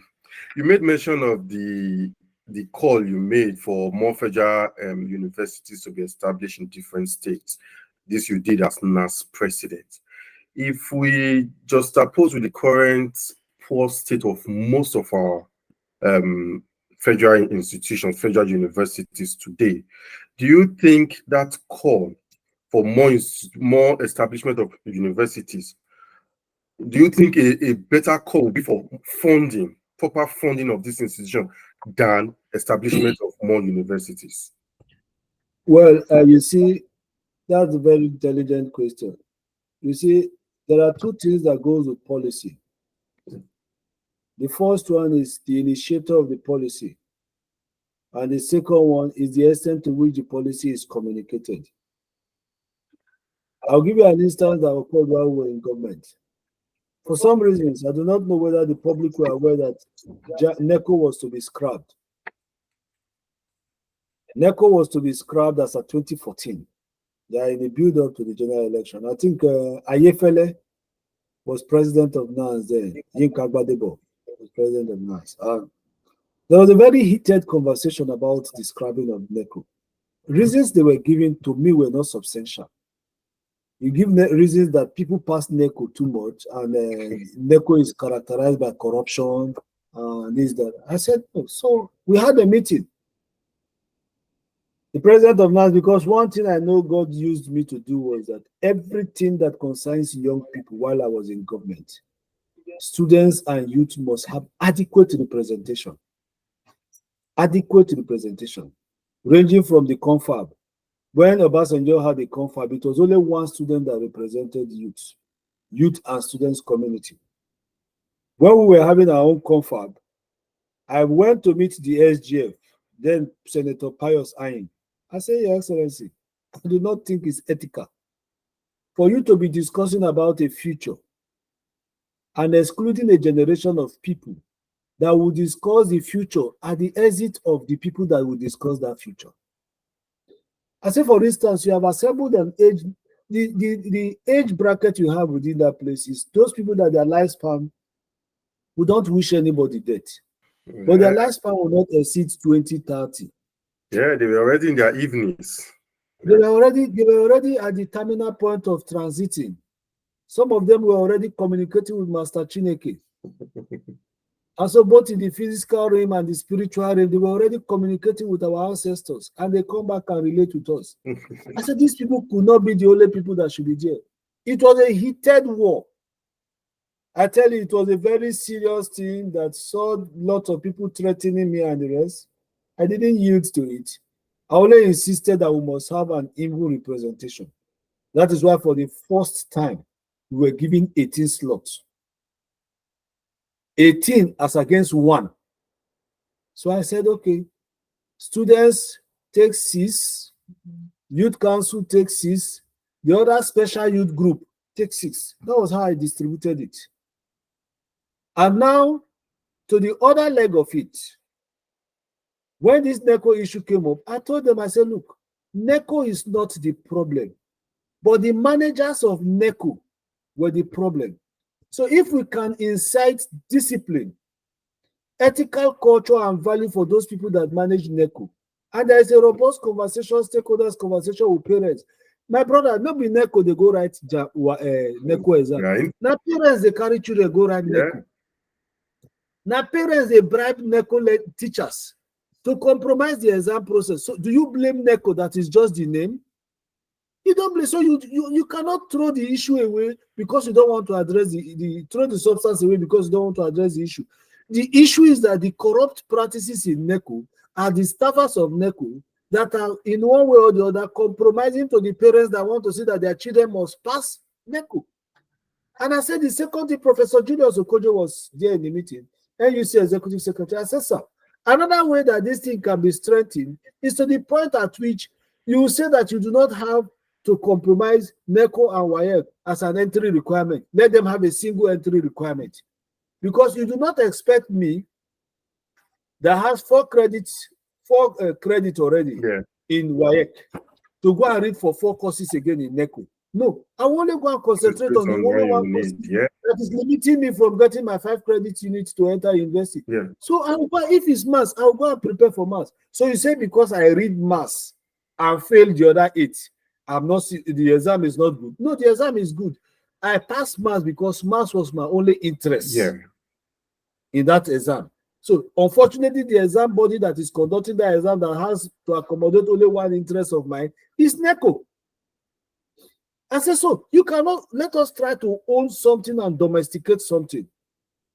[SPEAKER 1] you made mention of the call you made for more federal universities to be established in different states. This you did as NANS President. If we just oppose with the current poor state of most of our federal institutions, federal universities today, do you think that call for more establishment of universities, do you think a better call would be for proper funding of this institution than establishment of more universities?
[SPEAKER 2] Well, you see, that's a very intelligent question. You see, there are two things that goes with policy. The first one is the initiator of the policy. And the second one is the extent to which the policy is communicated. I'll give you an instance that occurred while we were in government. For some reasons, I do not know whether the public were aware that NECO was to be scrapped. NECO was to be scrapped as of 2014. They are in the build-up to the general election. I think Ayefele was president of NANS then. Yinka Gbadebo was president of NANS. There was a very heated conversation about the scrapping of NECO. Reasons they were giving to me were not substantial. You give reasons that people pass NECO too much, and NECO is characterized by corruption, this, that. I said, no. So we had a meeting. The president of NANS, because one thing I know God used me to do was that everything that concerns young people while I was in government, students and youth must have adequate representation. Adequate representation, ranging from the confab. When Obasanjo had a confab, it was only one student that represented youth and students community. When we were having our own confab, I went to meet the SGF, then Senator Pius Ayin. I said, Your Excellency, I do not think it's ethical for you to be discussing about a future and excluding a generation of people that will discuss the future at the exit of the people that will discuss that future. I say, for instance, you have assembled an age, the age bracket you have within that place is those people that their lifespan, we don't wish anybody death, but their lifespan will not exceed 2030.
[SPEAKER 1] Yeah, they were already in their evenings.
[SPEAKER 2] They were already at the terminal point of transiting. Some of them were already communicating with Master Chineke. And so both in the physical realm and the spiritual realm, they were already communicating with our ancestors, and they come back and relate with us. I said, these people could not be the only people that should be there. It was a heated war. I tell you, it was a very serious thing that saw lots of people threatening me and the rest. I didn't yield to it. I only insisted that we must have an even representation. That is why for the first time, we were given 18 slots. 18 as against 1. So I said, okay, students take 6, youth council takes 6, the other special youth group takes 6. That was how I distributed it. And now, to the other leg of it, when this NECO issue came up, I told them, I said, look, NECO is not the problem, but the managers of NECO were the problem. So if we can incite discipline, ethical culture, and value for those people that manage NECO, and there is a robust conversation, stakeholders conversation with parents. My brother, not be NECO, they go write NECO exam. Right. Now parents, they carry children, go write NECO. Now parents, they bribe NECO teachers to compromise the exam process. So do you blame NECO that is just the name? You don't blame. So you cannot throw the issue away because you don't want to address throw the substance away because you don't want to address the issue. The issue is that the corrupt practices in NECO are the staffers of NECO that are in one way or the other compromising to the parents that want to see that their children must pass NECO. And I said the second thing, Professor Julius Okojo was there in the meeting, NUC Executive Secretary. I said, sir, another way that this thing can be strengthened is to the point at which you say that you do not have to compromise NECO and WAEC as an entry requirement. Let them have a single entry requirement. Because you do not expect me that has 4 credits already in WAEC to go and read for 4 courses again in NECO. No, I want to go and concentrate on the one course that is limiting me from getting my 5 credit units to enter university. So if it's maths, I'll go and prepare for maths. So you say because I read maths and fail the other 8, the exam is not good. No, the exam is good. I passed maths because maths was my only interest in that exam. So unfortunately, the exam body that is conducting the exam that has to accommodate only one interest of mine is NECO. I said, so you cannot let us try to own something and domesticate something.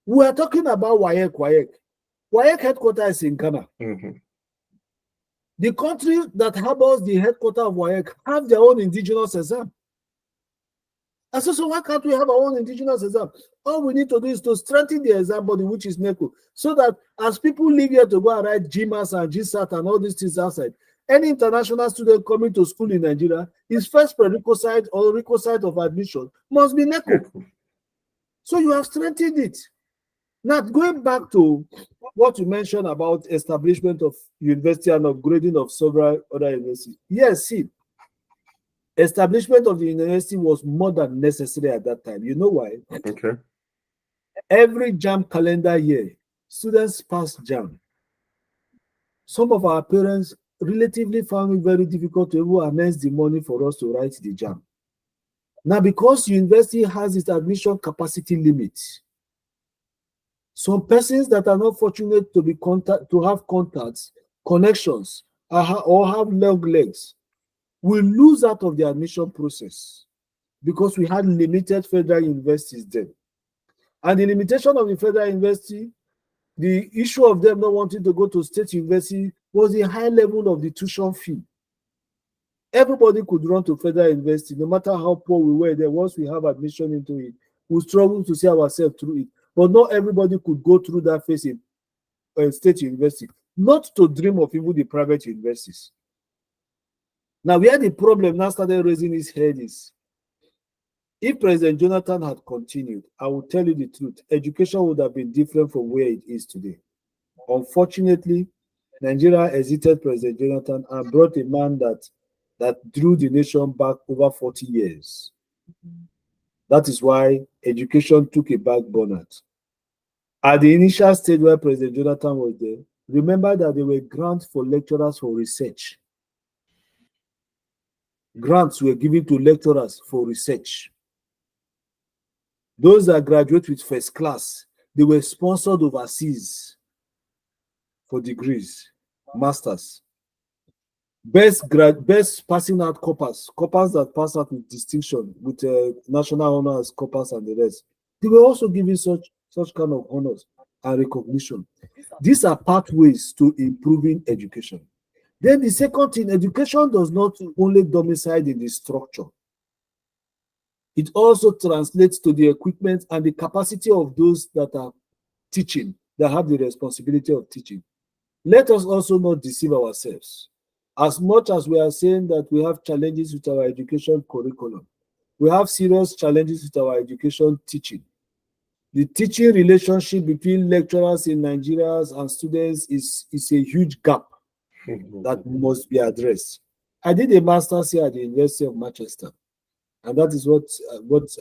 [SPEAKER 2] We are talking about WAEC. WAEC headquarters is in Ghana. The country that harbors the headquarters of WAEC have their own indigenous exam. I said, so why can't we have our own indigenous exam? All we need to do is to strengthen the exam body, which is NECO, so that as people leave here to go and write GMAS and GSAT and all these things outside, any international student coming to school in Nigeria, his first prerequisite or requisite of admission must be NECO. So you have strengthened it. Now, going back to what you mentioned about establishment of university and upgrading of several other universities. Yes, see, establishment of the university was more than necessary at that time. You know why?
[SPEAKER 1] Okay.
[SPEAKER 2] Every JAM calendar year, students pass JAM. Some of our parents relatively found it very difficult to even announce the money for us to write the JAM. Now, because university has its admission capacity limit, some persons that are not fortunate to have contacts, connections, or have long legs will lose out of the admission process because we had limited federal universities then. And the limitation of the federal university, the issue of them not wanting to go to state university was the high level of the tuition fee. Everybody could run to federal university, no matter how poor we were there. Once we have admission into it, we struggle to see ourselves through it. But not everybody could go through that phase in state university, not to dream of even the private universities. Now, where the problem now started raising its head is, if President Jonathan had continued, I will tell you the truth, education would have been different from where it is today. Unfortunately, Nigeria exited President Jonathan and brought a man that drew the nation back over 40 years. That is why education took a back burner. At the initial stage where President Jonathan was there, remember that there were grants for lecturers for research. Grants were given to lecturers for research. Those that graduate with first class, they were sponsored overseas for degrees, masters. Best passing out corpus that pass out with distinction, with national honors, corpus and the rest. They were also given such kind of honors and recognition. These are pathways to improving education. Then the second thing, education does not only domicile in the structure. It also translates to the equipment and the capacity of those that are teaching, that have the responsibility of teaching. Let us also not deceive ourselves. As much as we are saying that we have challenges with our education curriculum, we have serious challenges with our education teaching. The teaching relationship between lecturers in Nigeria and students is a huge gap that must be addressed. I did a master's here at the University of Manchester, and that is what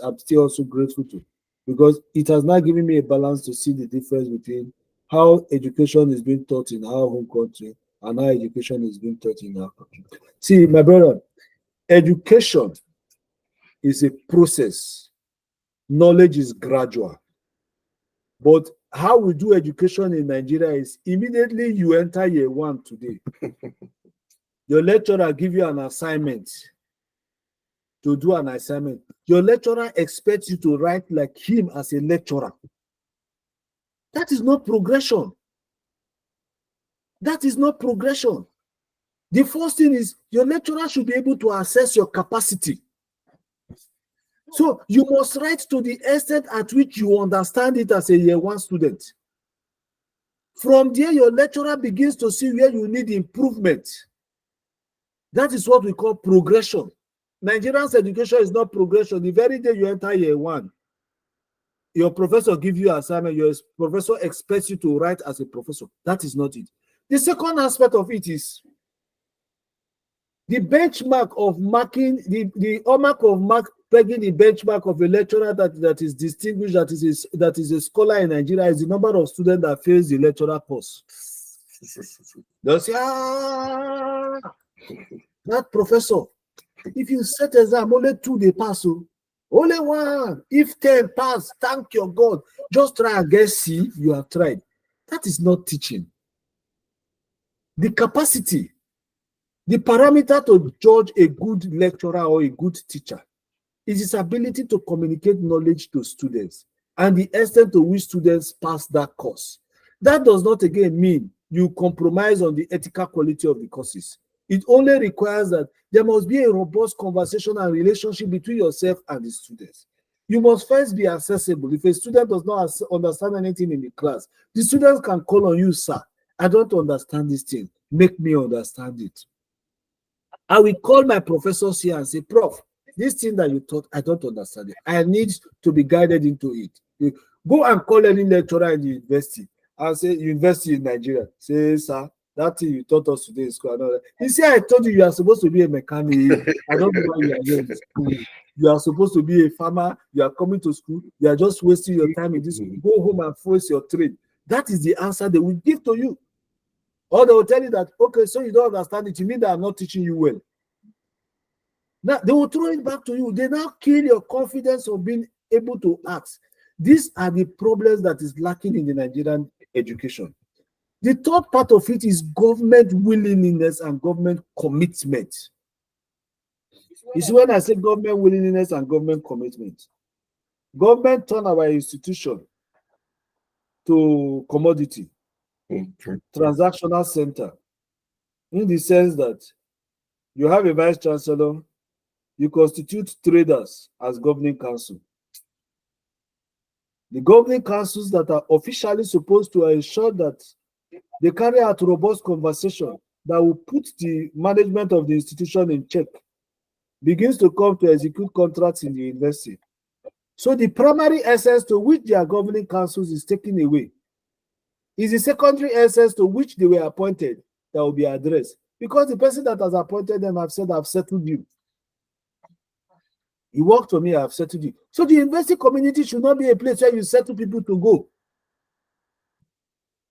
[SPEAKER 2] I'm still also grateful to, because it has now given me a balance to see the difference between how education is being taught in our home country and how education is being taught in our country. See, my brother, education is a process. Knowledge is gradual. But how we do education in Nigeria is immediately you enter year one today, your lecturer give you an assignment to do an assignment. Your lecturer expects you to write like him as a lecturer. That is not progression. That is not progression. The first thing is your lecturer should be able to assess your capacity. So you must write to the extent at which you understand it as a year one student. From there, your lecturer begins to see where you need improvement. That is what we call progression. Nigerian's education is not progression. The very day you enter year one, your professor gives you an assignment, your professor expects you to write as a professor. That is not it. The second aspect of it is the benchmark of marking, the hallmark of pegging the benchmark of a lecturer that is distinguished, that is a scholar in Nigeria, is the number of students that fails the lecturer course. They'll say, that professor, if you set exam, only 2 they pass. Only 1. If 10 pass, thank your God. Just try and get C, you have tried. That is not teaching. The capacity, the parameter to judge a good lecturer or a good teacher is his ability to communicate knowledge to students and the extent to which students pass that course. That does not again mean you compromise on the ethical quality of the courses. It only requires that there must be a robust conversation and relationship between yourself and the students. You must first be accessible. If a student does not understand anything in the class, the students can call on you, sir. I don't understand this thing. Make me understand it. I will call my professors here and say, Prof, this thing that you taught, I don't understand it. I need to be guided into it. You go and call any lecturer in the university and say, university in Nigeria. Say, sir, that thing you taught us today in school. You see, I told you are supposed to be a mechanic. I don't know why you are here in school. You are supposed to be a farmer. You are coming to school. You are just wasting your time in this school. Go home and face your trade. That is the answer they will give to you. Or they will tell you that, okay, so you don't understand it. You mean that I'm not teaching you well. Now, they will throw it back to you. They now kill your confidence of being able to ask. These are the problems that is lacking in the Nigerian education. The third part of it is government willingness and government commitment. You see, when I say government willingness and government commitment, government turn our institution to commodity, transactional center, in the sense that you have a vice chancellor, you constitute traders as governing council. The governing councils that are officially supposed to ensure that they carry out robust conversation that will put the management of the institution in check, begins to come to execute contracts in the university. So the primary essence to which their governing councils is taken away is the secondary essence to which they were appointed that will be addressed. Because the person that has appointed them have said, I've settled you. You work for me, I've settled you. So the university community should not be a place where you settle people to go.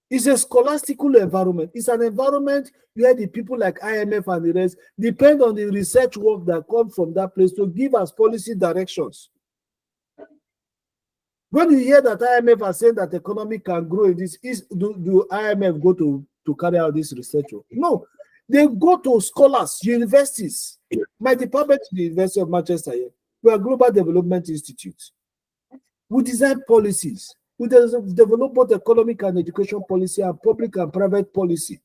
[SPEAKER 2] It's a scholastical environment. It's an environment where the people like IMF and the rest depend on the research work that comes from that place to give us policy directions. When you hear that IMF are saying that economy can grow in this, do IMF go to carry out this research work? No. They go to scholars, universities. My department is the University of Manchester here. We are Global Development Institute. We design policies. We develop both economic and education policy and public and private policy.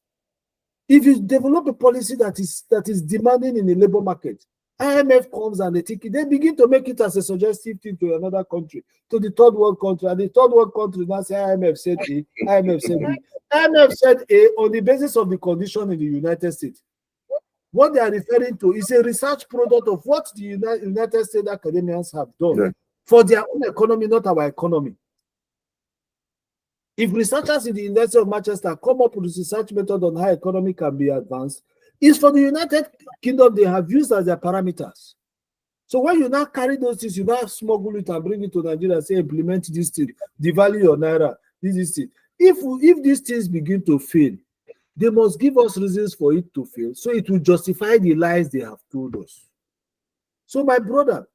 [SPEAKER 2] If you develop a policy that is demanding in the labor market, IMF comes and they begin to make it as a suggestive thing to another country, to the third world country, and the third world country now say IMF said A, IMF said B. IMF said A on the basis of the condition in the United States. What they are referring to is a research product of what the United States academians have done for their own economy, not our economy. If researchers in the University of Manchester come up with a research method on how economy can be advanced, it's for the United Kingdom they have used as their parameters. So when you now carry those things, you now smuggle it and bring it to Nigeria and say, implement this thing, devalue your naira, this thing. If these things begin to fail, they must give us reasons for it to fail, so it will justify the lies they have told us. So my brother,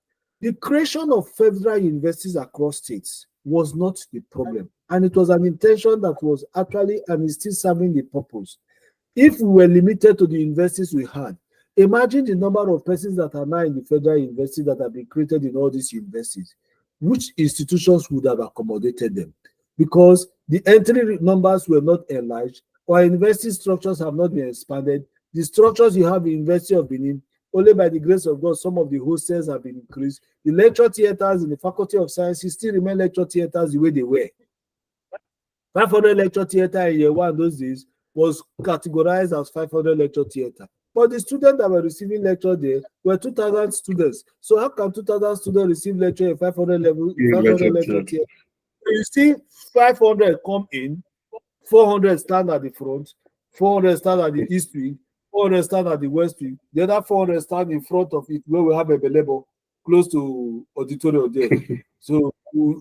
[SPEAKER 2] the creation of federal universities across states was not the problem. And it was an intention that was actually and is still serving the purpose. If we were limited to the universities we had, imagine the number of persons that are now in the federal university that have been created in all these universities. Which institutions would have accommodated them? Because the entry numbers were not enlarged, or university structures have not been expanded. The structures you have in University of Benin, only by the grace of God, some of the hostels have been increased. The lecture theaters in the Faculty of Sciences still remain lecture theaters the way they were. 500 lecture theater in year one those days was categorized as 500 lecture theater. But the students that were receiving lecture there were 2,000 students. So how can 2,000 students receive lecture in 500 lecture theater? You see 500 come in, 400 stand at the front, 400 stand at the east wing, 400 stand at the west wing. The other 400 stand in front of it where we have a belebo close to auditorium there. So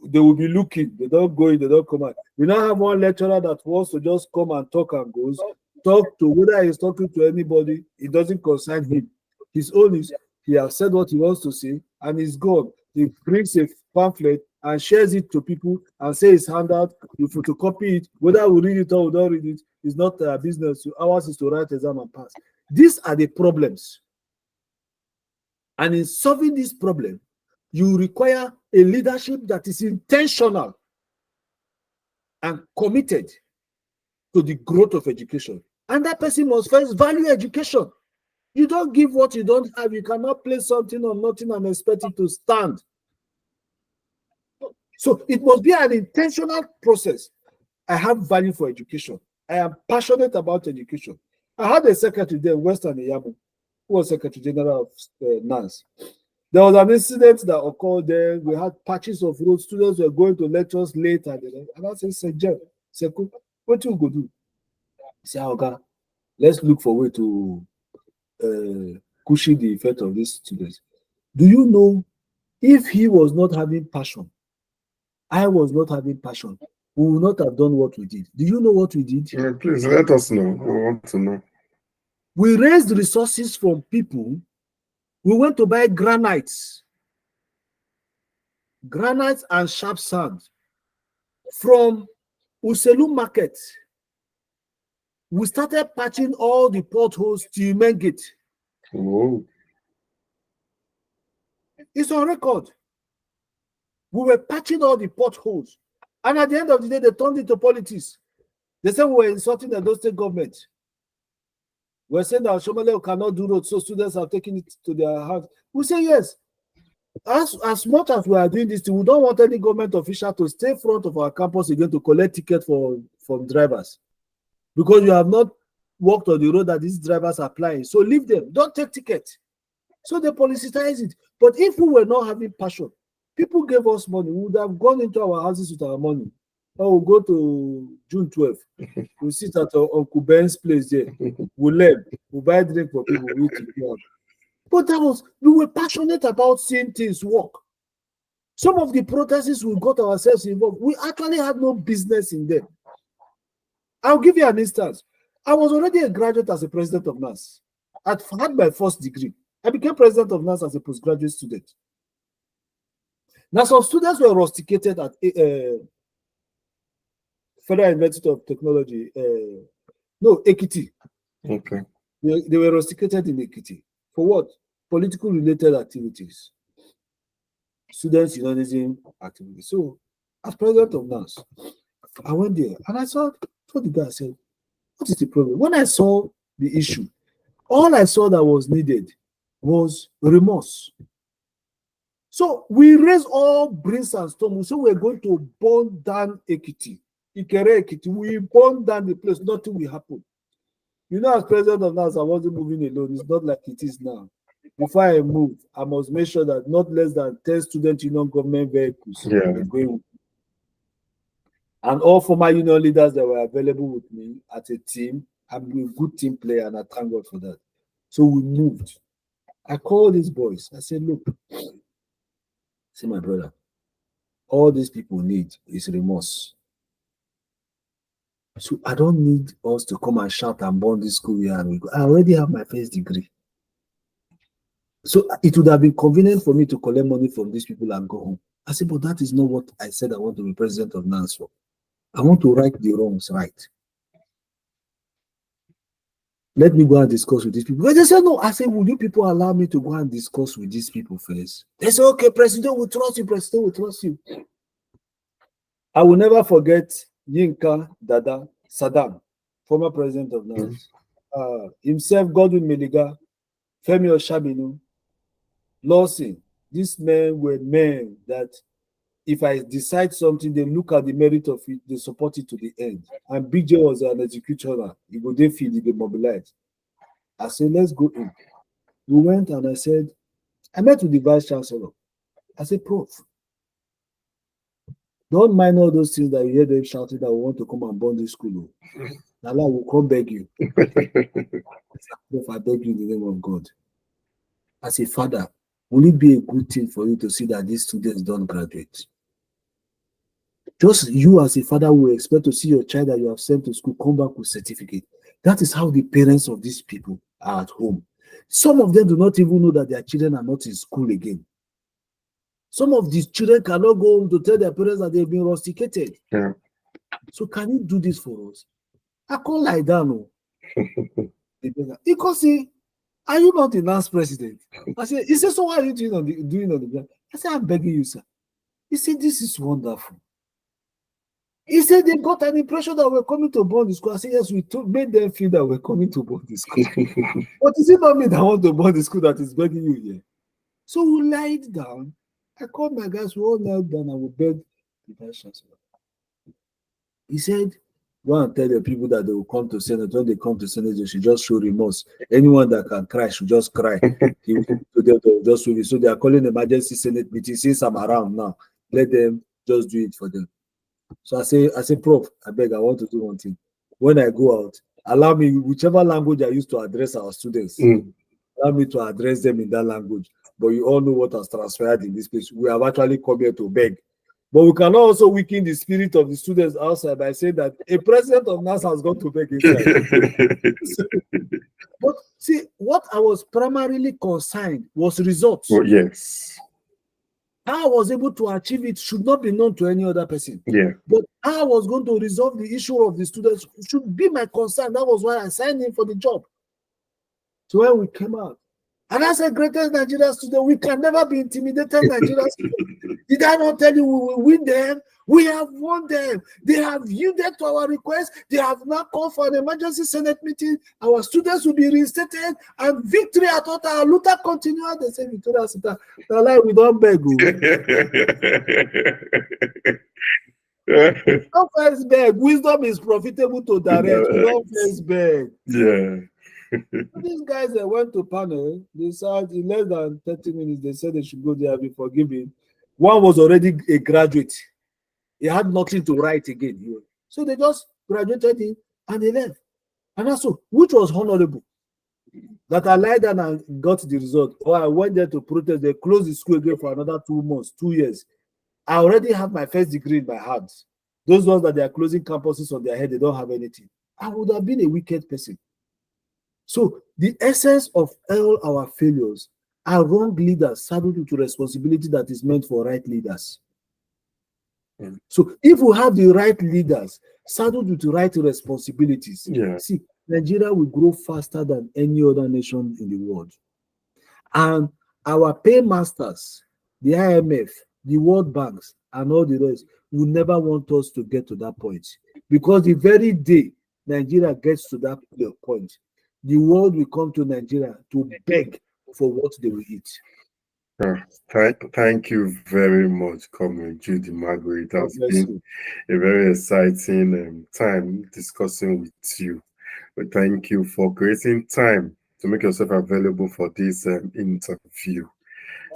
[SPEAKER 2] they will be looking. They don't go in, they don't come out. We now have one lecturer that wants to just come and talk and goes. Talk to whether he's talking to anybody, it doesn't concern him. His own is he has said what he wants to say and he's gone. He brings a pamphlet and shares it to people and says it's handout. You photocopy it, whether we read it or we don't read it, it's not our business. Ours is to write exam and pass. These are the problems. And in solving this problem, you require a leadership that is intentional and committed to the growth of education. And that person must first value education. You don't give what you don't have. You cannot place something on nothing and expect it to stand. So it must be an intentional process. I have value for education. I am passionate about education. I had a secretary there, Western Iyamu, who was Secretary General of NANS. There was an incident that occurred there. We had patches of road. Students were going to lectures late. And I said, Sekou, what you go do? He said, okay, let's look for a way to cushion the effect of these students. Do you know, if he was not having passion, I was not having passion, we would not have done what we did. Do you know what we did?
[SPEAKER 1] Yeah, please let us know. We want to know.
[SPEAKER 2] We raised resources from people. We went to buy granites and sharp sand from Uselu Market. We started patching all the potholes to Uniben Gate.
[SPEAKER 1] Oh.
[SPEAKER 2] It's on record. We were patching all the potholes. And at the end of the day, they turned into politics. They said we were insulting the Edo State government. We're saying that Shomole cannot do roads, so students are taking it to their hands. We say yes. As much as we are doing this, we don't want any government official to stay in front of our campus again to collect tickets from drivers. Because you have not walked on the road that these drivers are applying. So leave them. Don't take tickets. So they politicize it. But if we were not having passion, people gave us money, we would have gone into our houses with our money. Or we'll go to June 12th. We'll sit at Uncle Ben's place there. We'll learn. We'll buy drink for people. We'll eat. But we were passionate about seeing things work. Some of the protests we got ourselves involved, we actually had no business in them. I'll give you an instance. I was already a graduate as a president of NANS. I had my first degree. I became president of NANS as a postgraduate student. Now, some students were rusticated at Federal University of Technology. Ekiti.
[SPEAKER 1] Okay.
[SPEAKER 2] They were rusticated in Ekiti. For what? Political related activities. Students' unionism activities. So, as president of NANS, I went there and I saw the guy. I said, what is the problem? When I saw the issue, all I saw that was needed was remorse. So we raised all bricks and stones. So we're going to burn down Ekiti. Ikere Ekiti. We burn down the place. Nothing will happen. You know, as president of NANS, I wasn't moving alone. It's not like it is now. Before I move, I must make sure that not less than 10 student union government vehicles are going. And all former union leaders that were available with me as a team. I'm a good team player, and I thank God for that. So we moved. I called these boys. I said, look, see, my brother, all these people need is remorse. So I don't need us to come and shout and burn this school here and we go. I already have my first degree. So it would have been convenient for me to collect money from these people and go home. I said, but that is not what I said I want to be president of NANS for. I want to right the wrongs right. Let me go and discuss with these people. But they said, no. I said, will you people allow me to go and discuss with these people first? They said, okay, President will trust you. President will trust you. I will never forget Yinka Dada Saddam, former president of NANS. Himself, Godwin Meliga, Femi Oshabinu, Lawson. These men were men that if I decide something, they look at the merit of it, they support it to the end. And BJ was an executioner. He would they feel he mobilized. I said, let's go in. We went and I said, I met with the vice chancellor. I said, Prof, don't mind all those things that you hear them shouting that we want to come and burn this school. Allah will come beg you. Prof, I beg you in the name of God. As a father, will it be a good thing for you to see that these students don't graduate? Just you as a father will expect to see your child that you have sent to school come back with certificate. That is how the parents of these people are at home. Some of them do not even know that their children are not in school again. Some of these children cannot go home to tell their parents that they've been rusticated.
[SPEAKER 1] Yeah.
[SPEAKER 2] So can you do this for us? I can't lie down. He can say, are you not the NANS president? I said, he said, so what are you doing on the, ground? I said, I'm begging you, sir. He said, this is wonderful. He said they got an impression that we're coming to burn the school. I said, yes, we made them feel that we're coming to burn the school. But is it not me that want to burn the school that is begging you here? So we lied down. I called my guys, we all knelt down and we begged the Vice Chancellor. He said, go and tell the people that they will come to Senate. When they come to Senate, they should just show remorse. Anyone that can cry should just cry. He will just show it. So they are calling emergency Senate meeting. Since I'm around now, let them just do it for them. So I say, Prof, I beg, I want to do one thing. When I go out, allow me, whichever language I use to address our students, allow me to address them in that language. But you all know what has transpired in this place. We have actually come here to beg. But we cannot also weaken the spirit of the students outside by saying that a president of NANS has gone to beg inside. But see, what I was primarily concerned was results.
[SPEAKER 1] Oh, yes.
[SPEAKER 2] How I was able to achieve it should not be known to any other person.
[SPEAKER 1] Yeah.
[SPEAKER 2] But how I was going to resolve the issue of the students should be my concern. That was why I signed in for the job. So when we came out, and as a greatest Nigerian student, we can never be intimidated Nigerian students. Did I not tell you we will win them? We have won them. They have yielded to our request. They have now called for an emergency Senate meeting. Our students will be reinstated and victory at all. Our Luther continue. They say Victoria Sita. Like we don't beg. Don't first beg. Wisdom is profitable to direct. We don't first beg.
[SPEAKER 1] Yeah.
[SPEAKER 2] These guys that went to panel, they said in less than 30 minutes, they said they should go there and be forgiven. One was already a graduate. He had nothing to write again. So they just graduated him and they left. And also, which was honorable. That I lied down and got the result. Or I went there to protest. They closed the school again for another 2 months, 2 years. I already have my first degree in my hands. Those ones that they are closing campuses on their head, they don't have anything. I would have been a wicked person. So the essence of all our failures are wrong leaders saddled to responsibility that is meant for right leaders. So if we have the right leaders saddled with the right responsibilities, see, Nigeria will grow faster than any other nation in the world. And our paymasters, the IMF, the World Banks, and all the rest will never want us to get to that point. Because the very day Nigeria gets to that point, the world will come to Nigeria to beg for what they will eat.
[SPEAKER 1] Thank you very much, Comrade Jude Imagwe. It has been a very exciting time discussing with you. But thank you for creating time to make yourself available for this interview.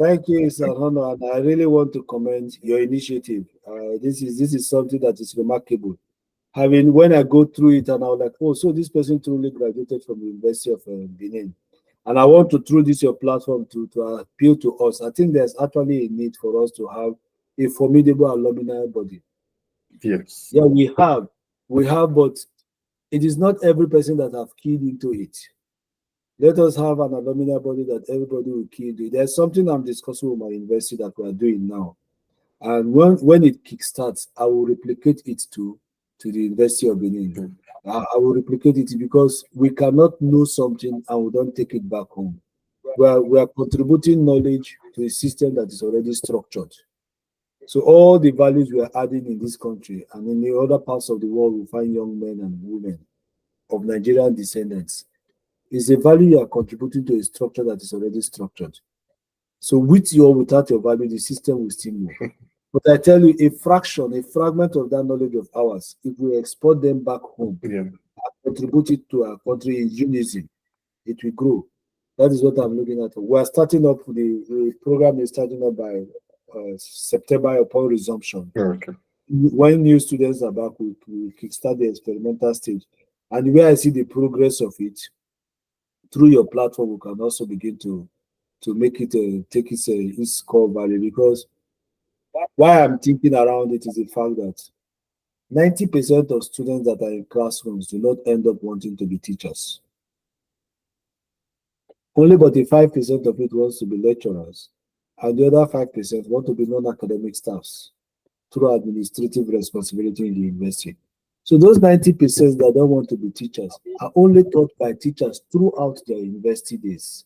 [SPEAKER 2] Thank you, it's an honor, and I really want to commend your initiative. This is something that is remarkable. When I go through it and I was like, oh, so this person truly graduated from the University of Benin. And I want to, through this your platform, to appeal to us. I think there's actually a need for us to have a formidable alumni body.
[SPEAKER 1] Yes.
[SPEAKER 2] Yeah, we have, but it is not every person that have keyed into it. Let us have an alumni body that everybody will key into. There's something I'm discussing with my university that we are doing now. And when it kickstarts, I will replicate it to the University of Benin. I will replicate it because we cannot know something and we don't take it back home. We are contributing knowledge to a system that is already structured. So all the values we are adding in this country and in the other parts of the world, we find young men and women of Nigerian descendants. Is a value you are contributing to a structure that is already structured. So with you or without your value, the system will still move. But I tell you, a fragment of that knowledge of ours, if we export them back home and contribute it to our country in unison, it will grow. That is what I'm looking at. We are starting up, the program is starting up by September upon resumption.
[SPEAKER 1] Okay.
[SPEAKER 2] When new students are back, we kickstart the experimental stage. And where I see the progress of it, through your platform, we can also begin to make it take its core value, because why I'm thinking around it is the fact that 90% of students that are in classrooms do not end up wanting to be teachers. Only about 5% of it wants to be lecturers, and the other 5% want to be non-academic staffs through administrative responsibility in the university. So those 90% that don't want to be teachers are only taught by teachers throughout their university days.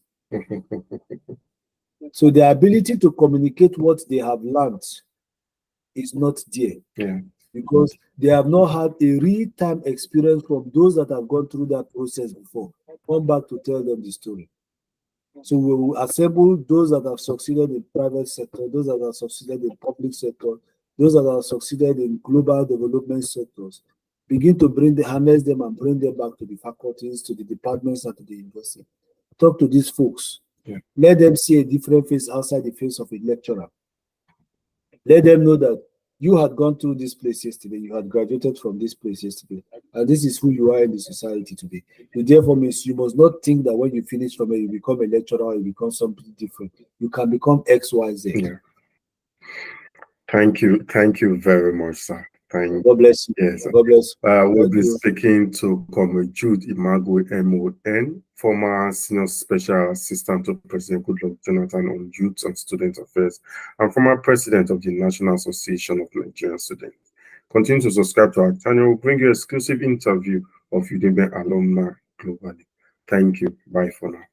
[SPEAKER 2] So the ability to communicate what they have learned is not there.
[SPEAKER 1] Yeah.
[SPEAKER 2] because they have not had a real-time experience from those that have gone through that process before. Come back to tell them the story. So we will assemble those that have succeeded in private sector, those that have succeeded in public sector, those that have succeeded in global development sectors, begin to harness them and bring them back to the faculties, to the departments, and to the university. Talk to these folks.
[SPEAKER 1] Yeah.
[SPEAKER 2] Let them see a different face outside the face of a lecturer. Let them know that you had gone through this place yesterday, you had graduated from this place yesterday, and this is who you are in the society today. It therefore means you must not think that when you finish from it, you become a lecturer or you become something different. You can become X, Y, Z.
[SPEAKER 1] Yeah. Thank you very much, sir.
[SPEAKER 2] God bless you.
[SPEAKER 1] Yes.
[SPEAKER 2] God bless you.
[SPEAKER 1] We'll be speaking to Comrade Jude Imagwe, MON, former Senior Special Assistant to President Goodluck Jonathan on Youth and Student Affairs, and former President of the National Association of Nigerian Students. Continue to subscribe to our channel. We'll bring you exclusive interview of Uniben alumni globally. Thank you. Bye for now.